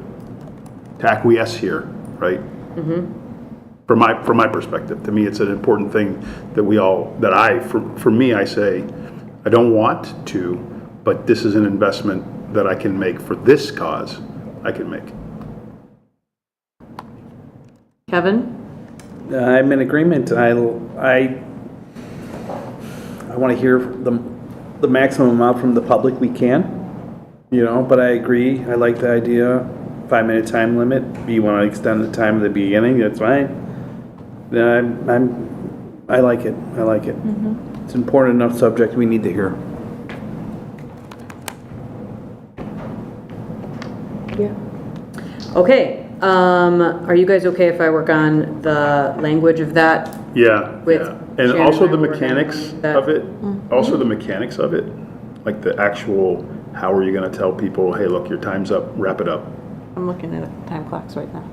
acquiesce here, right? Mm-hmm. From my perspective, to me, it's an important thing that for me, I say, I don't want to, but this is an investment that I can make for this cause, I can make. Kevin? I'm in agreement. I want to hear the maximum amount from the public we can, but I agree. I like the idea, 5-minute time limit. If you want to extend the time at the beginning, that's fine. I like it. Mm-hmm. It's an important enough subject we need to hear. Yeah. Okay, are you guys okay if I work on the language of that? Yeah. With And Shannon also and the I were working mechanics on that. of it, like the actual, how are you going to tell people, hey, look, your time's up, wrap it up. I'm looking at time clocks right now.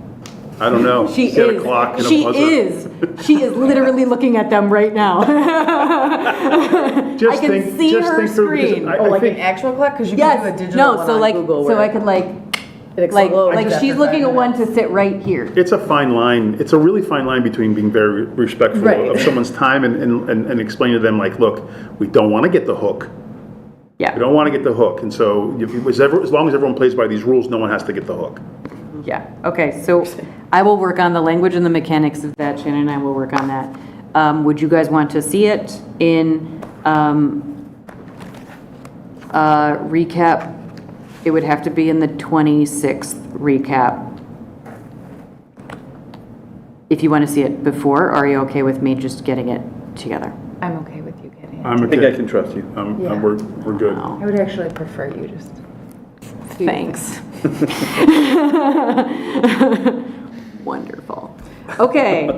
I don't know. She Get is. a clock and a She buzzer. She is literally looking at them right now. Just I can think- see just her think through, because screen. I Like think- an actual clock? Because you Yes. can do a digital No. one So on like, Google so where I could like it explodes she's after looking 5 at one minutes. to sit right here. It's a fine line. It's a really fine line between being very respectful Right. of someone's time and explaining to them, like, look, we don't want to get the hook. Yeah. We don't want to get the hook. And so as long as everyone plays by these rules, no one has to get the hook. Yeah, okay, so I will work on the language and the mechanics of that. Shannon and I will work on that. Would you guys want to see it in recap? It would have to be in the 26th recap. if you want to see it before, or are you okay with me just getting it together? I'm okay with you getting it. I'm I think I okay. can trust you. We're good. I would actually prefer you just. Thanks. Wonderful. Okay.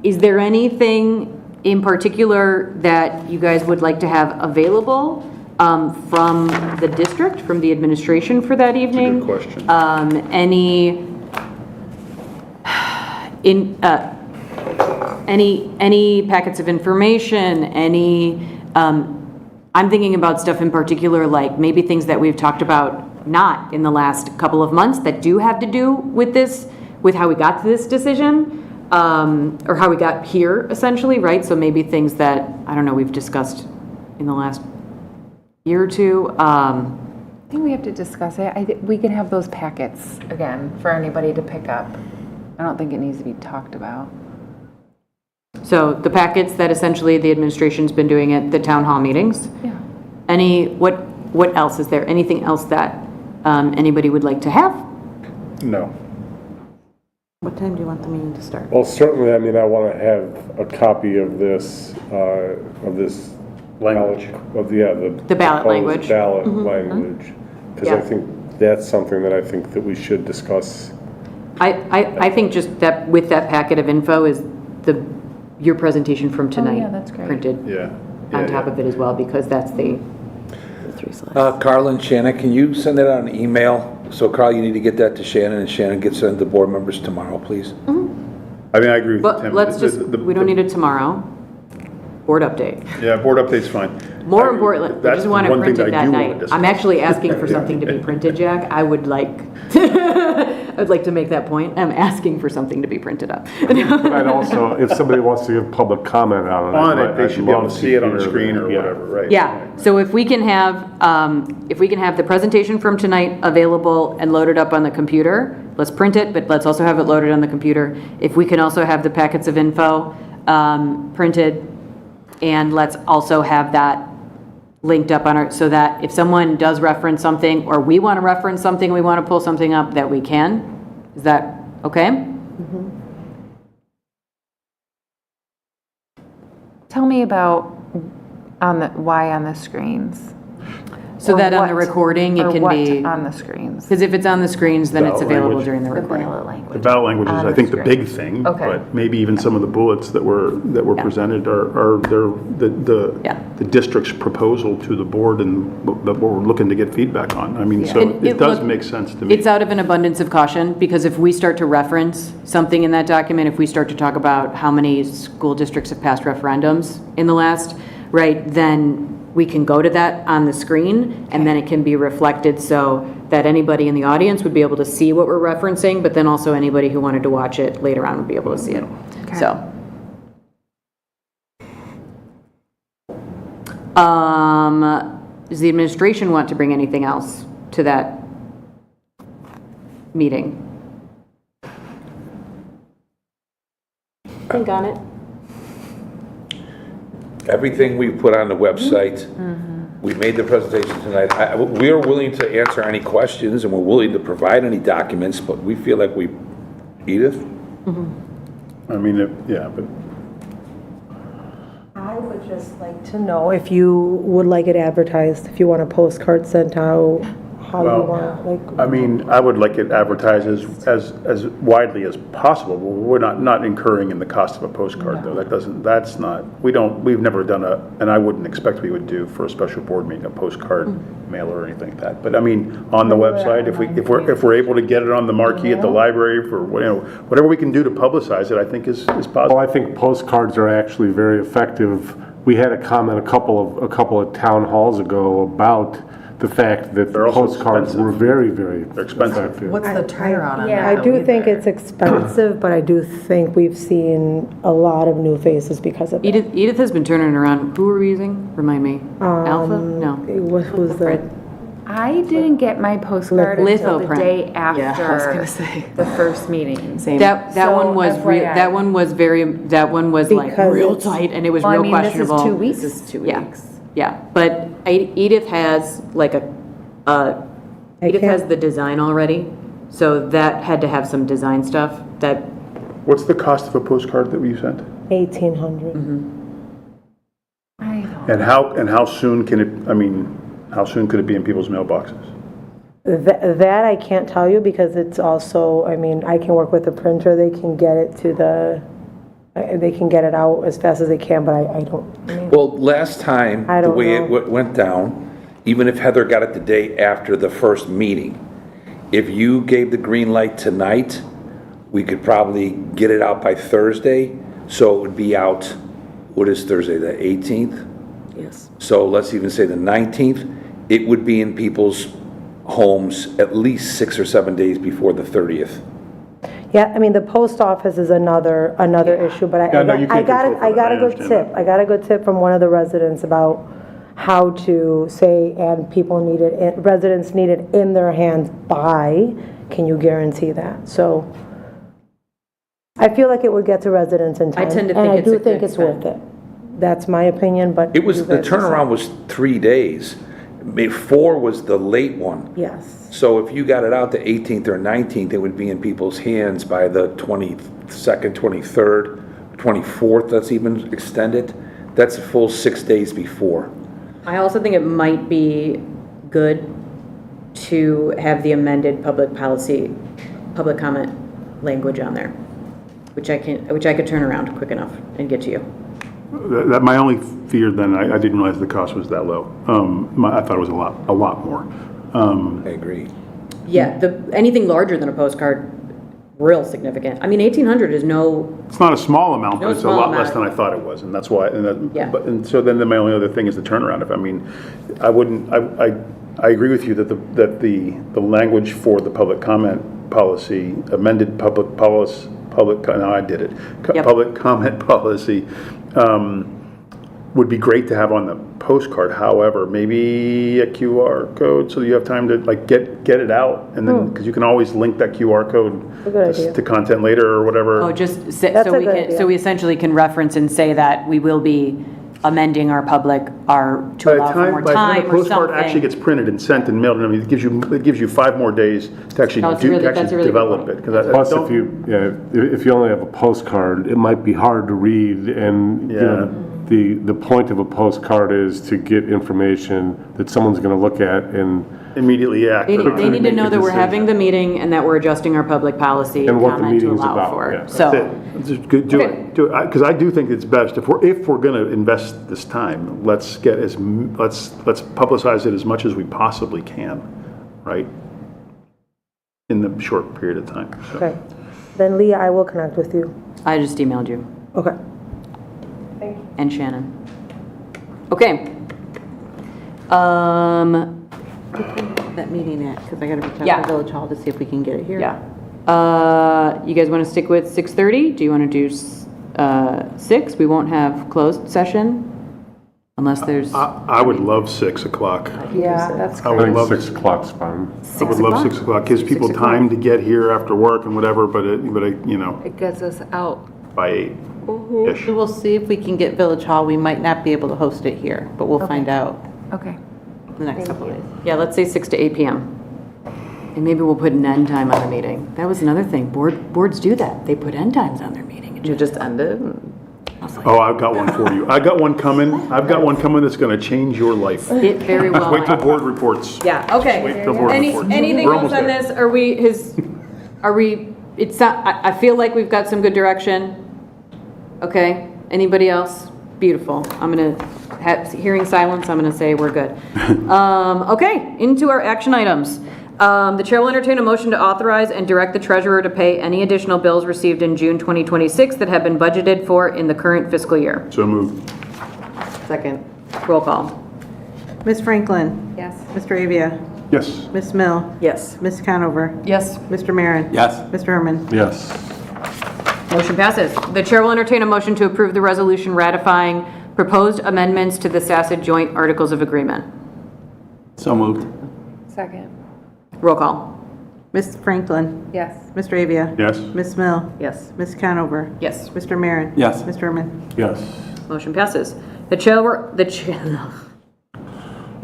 Is there anything in particular that you guys would like to have available from the district, from the administration for that evening? Good question. Any packets of information, I'm thinking about stuff in particular, like maybe things that we've talked about not in the last couple of months that do have to do with this, with how we got to this decision, or how we got here essentially, right? So maybe things that, I don't know, we've discussed in the last year or two. I think we have to discuss it. We can have those packets again for anybody to pick up. I don't think it needs to be talked about. So the packets that essentially the administration's been doing at the town hall meetings. Yeah. What else is there? Anything else that anybody would like to have? No. What time do you want the meeting to start? Well, certainly, I mean, I want to have a copy of this Language. The ballot proposed language. Ballot language, because I Yeah. think that's something that I think that we should discuss. I think just that with that packet of info is your presentation from tonight. yeah, that's great. Printed Yeah. on top of it as well, because that's the 3 slides. Carl and Shannon, can you send that on an email? So Carl, you need to get that to Shannon, and Shannon gets it to the board members tomorrow, please. I mean, I agree with But Tim. let's just, we don't need it tomorrow. Board update. Yeah, board update's fine. More importantly, we That's just want it one thing printed I that do wanna night. discuss. I'm actually asking for something to be printed, Jack. I would like, I'd like to make that point. I'm asking for something to be printed up. But I'd also, if somebody wants to give public comment on it. On it, I'd they should be able love to see it on the hear screen that. or Yeah. whatever, right? Yeah, so if we can have the presentation from tonight available and loaded up on the computer, let's print it, but let's also have it loaded on the computer. If we can also have the packets of info printed, and let's also have that linked up on our, so that if someone does reference something, or we want to reference something, we want to pull something up, that we can. Is that okay? Tell me about why on the screens. So Or that on the what- recording, it or can what be, on the screens. because if it's on the screens, then it's Ballot available language. during the The recording. ballot The language. ballot language is, On I the think, the screen. big thing. Okay. But maybe even some of the bullets that were Yeah. presented are Yeah. the district's proposal to the board and what we're looking to get feedback on. I mean, so And it does look, make sense to me. It's out of an abundance of caution, because if we start to reference something in that document, if we start to talk about how many school districts have passed referendums in the last, right, then we can go to that on the screen, and then it can be reflected so that anybody in the audience would be able to see what we're referencing, but then also anybody who wanted to watch it later on would be able to see it. So. Does the administration want to bring anything else to that meeting? Think on it. Everything we put on the website, we made the presentation tonight. We are willing to answer any questions, and we're willing to provide any documents, but we feel like Edith? I mean, yeah, but I would just like to know if you would like it advertised, if you want a postcard sent out, how you Well, want, like. I mean, I would like it advertised as widely as possible. We're not incurring in the cost of a postcard, though. That's not, we've never done and I wouldn't expect we would do for a special board meeting, a postcard mailer or anything like that. But I mean, on the website, if we're able to get it on the marquee at the library for, whatever we can do to publicize it, I think is Well, positive. I think postcards are actually very effective. We had a comment a couple of town halls ago about the fact that They're the also postcards expensive. were very, very They're expensive. effective. What's the turnaround on that? I do think it's expensive, but I do think we've seen a lot of new faces because of it. Edith has been turning it around. Who are we using? Remind me. Alpha? No. Who's the, I didn't get my postcard until the Lithoprint. day Yeah, I was gonna after say. the first meeting. Same. That So, one was, FYI. that one was like Because real it's- tight, and it was Well, I real mean, this is questionable. 2 weeks. This is 2 Yeah. weeks. Yeah, but Edith has like Edith has the design already, So that had to have some design stuff that, What's the cost of a postcard that we sent? 1,800. And how soon can it, I mean, how soon could it be in people's mailboxes? That I can't tell you because it's also, I mean, I can work with a printer, they can get it to they can get it out as fast as they can, but I don't. Well, last time, I the don't way know. it went down, even if Heather got it the day after the first meeting, if you gave the green light tonight, we could probably get it out by Thursday, so it would be out, what is Thursday, the 18th? Yes. So let's even say the 19th, it would be in people's homes at least 6 or 7 days before the 30th. Yeah, I mean, the post office is another issue, but Yeah, no, you can't control for I that. got I a good understand tip. that. I got a good tip from one of the residents about how to say, and people need it, residents need it in their hands by, can you guarantee that? So I feel like it would get to residents in time. tend to And think I it's a do think good it's worth it. That's my opinion, but. It was, you the guys decide. turnaround was 3 days. 4 was the late one. Yes. So if you got it out the 18th or 19th, it would be in people's hands by the 22nd, 23rd, 24th, that's even extended. That's a full 6 days before. I also think it might be good to have the amended public policy, public comment language on there, which I could turn around quick enough and get to you. That, my only fear then, I didn't realize the cost was that low. I thought it was a lot more. I agree. Yeah, anything larger than a postcard, real significant. I mean, 1,800 is no, It's not a small amount, No but it's a small lot amount. less than I thought it was, and that's why, Yeah. and so then my only other thing is the turnaround. If, I mean, I agree with you that the language for the public comment policy, amended now I did it. Yep. Public comment policy, would be great to have on the postcard. However, maybe a QR code so that you have time to like get it out, and then, because you can always link that QR code A good idea. to content later or whatever. oh, just, so That's a we good can, idea. so we essentially can reference and say that we will be amending our public, to allow for more By the time the or postcard actually something. gets printed and sent and mailed, I mean, it gives you 5 more days to actually No, it's a really- that's a really good develop point. it. 'Cause I Plus, don't- if you only have a postcard, it might be hard to read, and, you know, the point of a postcard is to get information that someone's gonna look at and immediately act. They quickly, need to make a know that we're decision. having the meeting and that we're adjusting our public policy And what the comment to meeting's allow about, for. yeah. That's So, it. Just do Okay. it, because I do think it's best, if we're gonna invest this time, let's publicize it as much as we possibly can, right? In the short period of time. So. Okay. Then Leah, I will connect with you. I just emailed you. Okay. And Shannon. Okay. That meeting at, because I got to reach out Yeah. to Village Hall to see if we can get it here. Yeah. You guys want to stick with 6:30? Do you want to do 6? We won't have closed session unless there's. I would love 6 o'clock. Yeah, that's I I would think love 6 o'clock's fine. I would love 6 o'clock. Gives people time to get here after work and whatever, but you know, It gets us out. by 8-ish. So we'll see if we can get Village Hall. We might not be able to host it here, but we'll find out Okay. the next couple days. Yeah, let's say 6 to 8 p.m. And maybe we'll put an end time on the meeting. That was another thing. Boards do that. They put end times on their meeting. You just ended? Oh, I've got one for you. I've got one coming that's gonna change your life. It very well. Wait till board reports. Yeah, okay. Wait till board reports. Anything We're else almost on there. this? I feel like we've got some good direction. Okay, anybody else? Beautiful. I'm gonna, hearing silence, I'm gonna say we're good. Okay, into our action items. The chair will entertain a motion to authorize and direct the treasurer to pay any additional bills received in June 2026 that have been budgeted for in the current fiscal year. So moved. Second. Roll call. Ms. Franklin? Yes. Mr. Avia? Yes. Ms. Mill? Yes. Ms. Conover? Yes. Mr. Marin? Yes. Mr. Herman? Yes. Motion passes. The chair will entertain a motion to approve the resolution ratifying proposed amendments to the SACID Joint Articles of Agreement. So moved. Second. Roll call. Ms. Franklin? Yes. Mr. Avia? Yes. Ms. Mill? Yes. Ms. Conover? Yes. Mr. Marin? Yes. Mr. Herman? Yes. Motion passes. The chair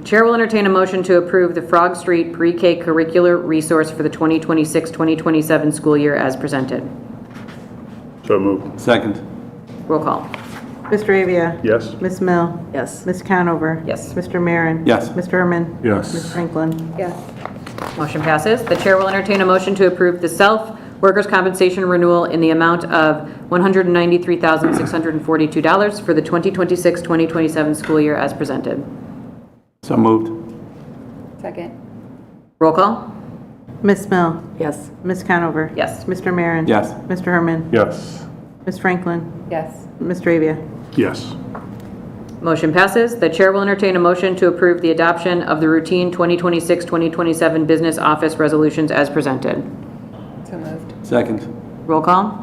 The chair will entertain a motion to approve the Frog Street Pre-K curricular resource for the 2026-2027 school year as presented. So moved. Second. Roll call. Mr. Avia? Yes? Ms. Mill? Yes. Ms. Conover? Yes. Mr. Marin? Yes. Mr. Herman? Yes. Ms. Franklin? Yes. Motion passes. The chair will entertain a motion to approve the self-workers' compensation renewal in the amount of $193,642 for the 2026-2027 school year as presented. So moved. Second. Roll call. Ms. Mill? Yes. Ms. Conover? Yes. Mr. Marin? Yes. Mr. Herman? Yes. Ms. Franklin? Yes. Mr. Avia? Yes. Motion passes. The chair will entertain a motion to approve the adoption of the routine 2026-2027 business office resolutions as presented. So moved. Second. Roll call.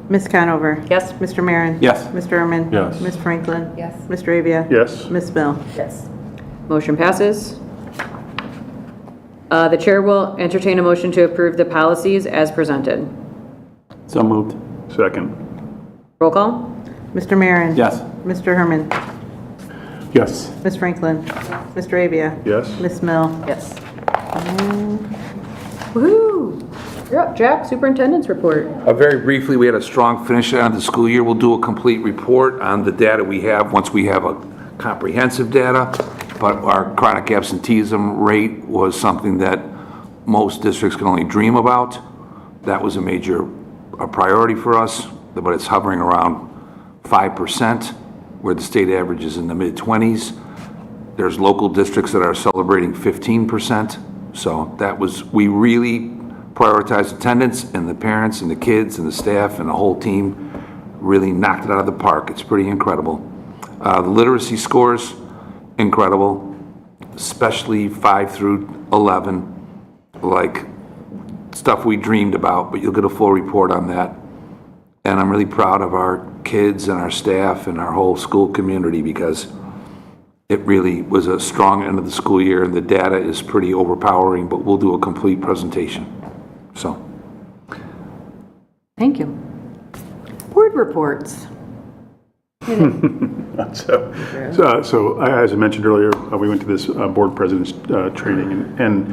Ms. Conover? Yes. Mr. Marin? Yes. Mr. Herman? Yes. Ms. Franklin? Yes. Mr. Avia? Yes. Ms. Mill? Yes. Motion passes. The chair will entertain a motion to approve the policies as presented. So moved. Second. Roll call. Mr. Marin? Yes. Mr. Herman? Yes. Ms. Franklin? Mr. Avia? Yes. Ms. Mill? Yes. Woohoo! You're up, Jack. Superintendent's report. Very briefly, we had a strong finish on the school year. We'll do a complete report on the data we have once we have a comprehensive data, but our chronic absenteeism rate was something that most districts can only dream about. That was a major priority for us, but it's hovering around 5%, where the state average is in the mid-20s. There's local districts that are celebrating 15%. So that was, we really prioritized attendance, and the parents and the kids and the staff and the whole team really knocked it out of the park. It's pretty incredible. The literacy scores, incredible, especially 5 through 11, like stuff we dreamed about, but you'll get a full report on that. And I'm really proud of our kids and our staff and our whole school community, because it really was a strong end of the school year, and the data is pretty overpowering, but we'll do a complete presentation. So. Thank you. Board reports. So, as I mentioned earlier, we went to this board president's training, and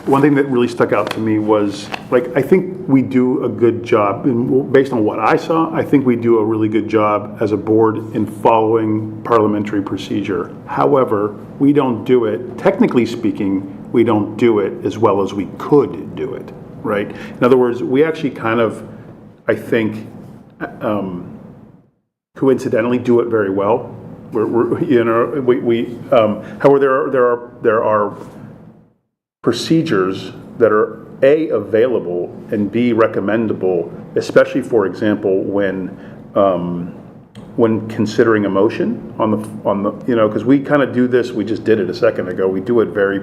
one thing that really stuck out to me was, like, I think we do a good job, and based on what I saw, I think we do a really good job as a board in following parliamentary procedure. However, we don't do it, technically speaking, we don't do it as well as we could do it, right? In other words, we actually kind of, I think, coincidentally do it very well. However, there are procedures that are A, available, and B, recommendable, especially, for example, when considering a motion on the because we kind of do this, we just did it a second ago, we do it very,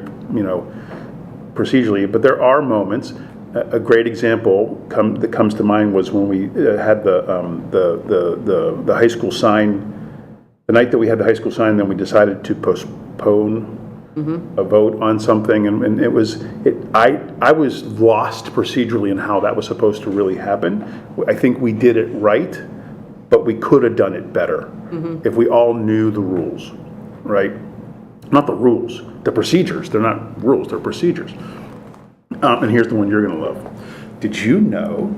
procedurally, but there are moments. A great example that comes to mind was when we had the high school sign, the night that we had the high school sign, then we decided to postpone a vote on something, and I was lost procedurally in how that was supposed to really happen. I think we did it right, but we could have done it better if we all knew the rules, right? Not the rules, the procedures. They're not rules, they're procedures. And here's the one you're going to love. Did you know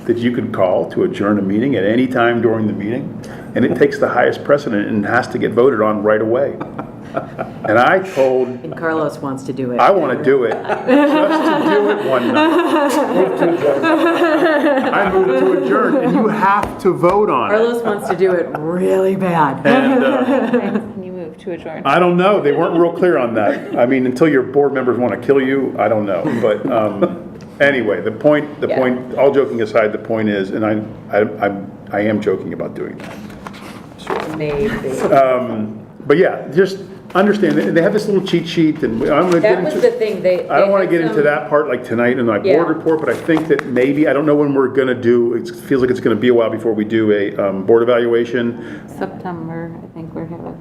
that you could call to adjourn a meeting at any time during the meeting, and it takes the highest precedent and has to get voted on right away? And I told... And Carlos wants to do it. I want to do it. Just to do it one night. I moved to adjourn, and you have to vote on it. Carlos wants to do it really bad. And Can you move to adjourn? I don't know. They weren't real clear on that. I mean, until your board members want to kill you, I don't know. But anyway, the point, all joking aside, the point is, and I am joking about doing that. Maybe. But yeah, just understand, they have this little cheat sheet, and I'm going to get into... That was the thing, I don't want to get into that part like tonight in my board report, but I think that maybe, I don't know when we're going to do, it feels like it's going to be a while before we do a board evaluation. September, I think we're having.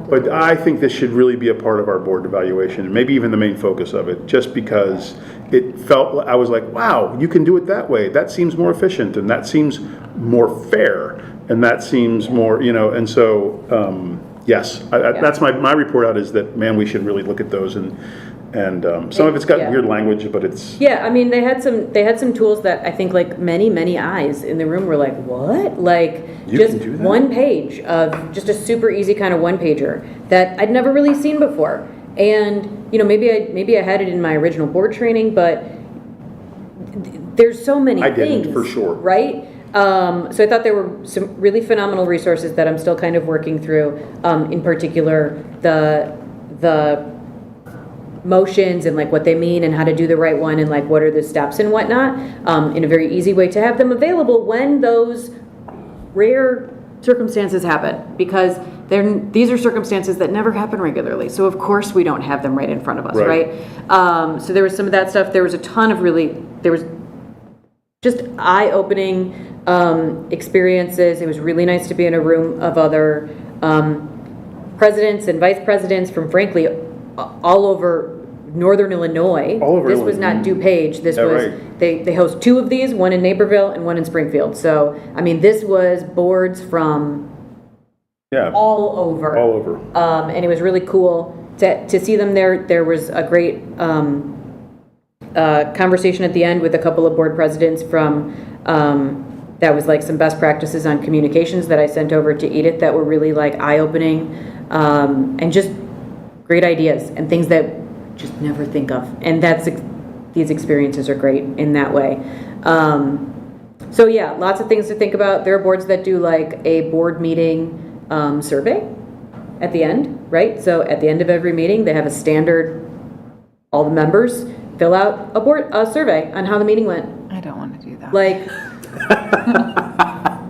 But I think this should really be a part of our board evaluation, and maybe even the main focus of it, just because it felt, I was like, wow, you can do it that way. That seems more efficient, and that seems more fair, and that seems more, and so Yes, that's my report out is that, man, we should really look at those and some of it's got Yeah. weird language, but it's, Yeah, I mean, they had some tools that I think like many eyes in the room were like, what? Like, You just can do that? one page of just a super easy kind of one pager that I'd never really seen before. And, you know, maybe I had it in my original board training, but there's so many I things. didn't, for sure. Right? So I thought there were some really phenomenal resources that I'm still kind of working through. In particular, the motions and like what they mean and how to do the right one and like what are the steps and whatnot, in a very easy way to have them available when those rare circumstances happen, because these are circumstances that never happen regularly. So of course we don't have them right in front of us, Right. right? So there was some of that stuff. There was a ton of there was just eye-opening experiences. It was really nice to be in a room of other presidents and vice presidents from, frankly, all over Northern Illinois. All over This was not DuPage. This Yeah, was, right. they host two of these, one in Naperville and one in Springfield. So, I mean, this was boards from yeah, all over. all over. And it was really cool to see them there. There was a great conversation at the end with a couple of board presidents from, that was like some best practices on communications that I sent over to Edith that were really like eye-opening, and just great ideas and things that just never think of. And these experiences are great in that way. So yeah, lots of things to think about. There are boards that do like a board meeting survey at the end, right? So at the end of every meeting, they have a standard, all the members fill out a survey on how the meeting went. I don't want to do that. Like,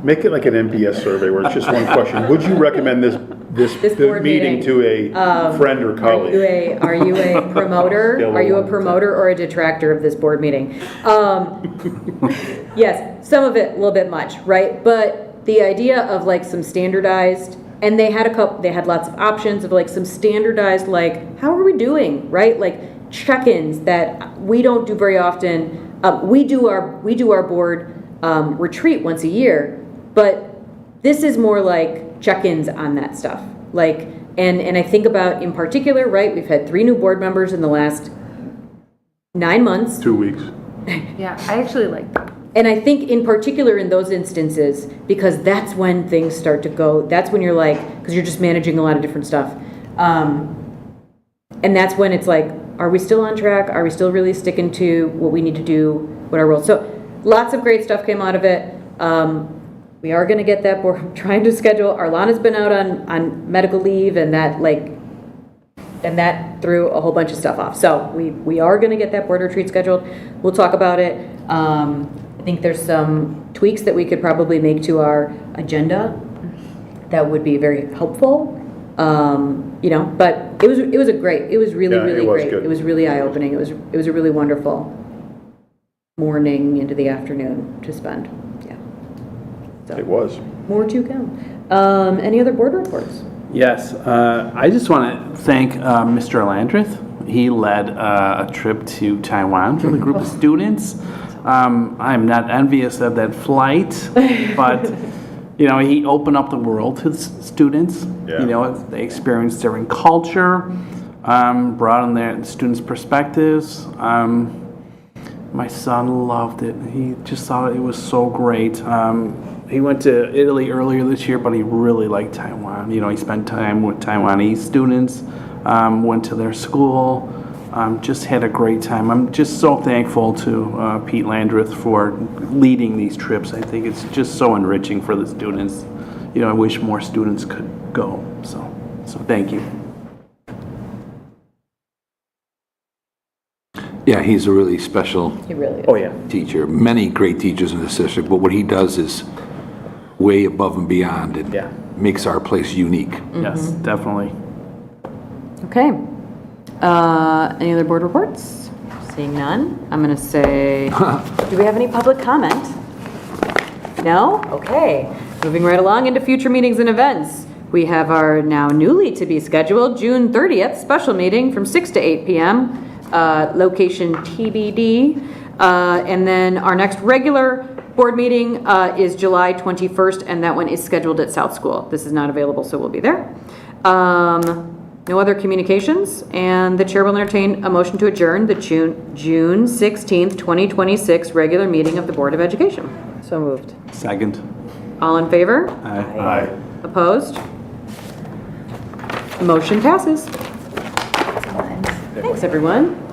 Make it like an NPS survey where it's just one question. Would you recommend this board meeting meeting, to a friend or colleague? are you a promoter? Yeah, Are you a well, promoter or a detractor of this board meeting? Yes, some of it a little bit much, right? But the idea of like some standardized, and they had lots of options of like some standardized, like, how are we doing, right? Like check-ins that we don't do very often. We do our board retreat once a year, but this is more like check-ins on that stuff. Like, and I think about in particular, right? We've had 3 new board members in the last 9 months. 2 weeks. Yeah, I actually like that. And I think in particular in those instances, because that's when things start to go, that's when you're like, because you're just managing a lot of different stuff. And that's when it's like, are we still on track? Are we still really sticking to what we need to do, what our role? So lots of great stuff came out of it. We are going to get that board, trying to schedule. Arlana's been out on medical leave and that threw a whole bunch of stuff off. So we are going to get that board retreat scheduled. We'll talk about it. I think there's some tweaks that we could probably make to our agenda that would be very helpful. But it was really Yeah, it was great. good. It was really eye-opening. It was a really wonderful morning into the afternoon to spend. Yeah. So, It was. more to come. Any other board reports? Yes, I just want to thank Mr. Landreth. He led a trip to Taiwan with a group of students. I'm not envious of that flight, but he opened up the world to the students. Yeah. They experienced different culture, brought in their students' perspectives. My son loved it. He just thought it was so great. He went to Italy earlier this year, but he really liked Taiwan. He spent time with Taiwanese students, went to their school, just had a great time. I'm just so thankful to Pete Landreth for leading these trips. I think it's just so enriching for the students. I wish more students could go. So thank you. Yeah, he's a really special He really is. Oh, yeah. teacher. Many great teachers in this district, but what he does is way above and beyond. It Yeah. makes our place unique. Yes, definitely. Okay. Any other board reports? Seeing none, I'm going to say, do we have any public comment? No? Okay. Moving right along into future meetings and events. We have our now newly to be scheduled June 30th special meeting from 6 to 8 p.m. Location TBD. And then our next regular board meeting is July 21st, and that one is scheduled at South School. This is not available, so we'll be there. No other communications, and the chair will entertain a motion to adjourn the June 16th, 2026 regular meeting of the Board of Education. So moved. Second. All in favor? Aye. Opposed? Motion passes. Thanks, everyone.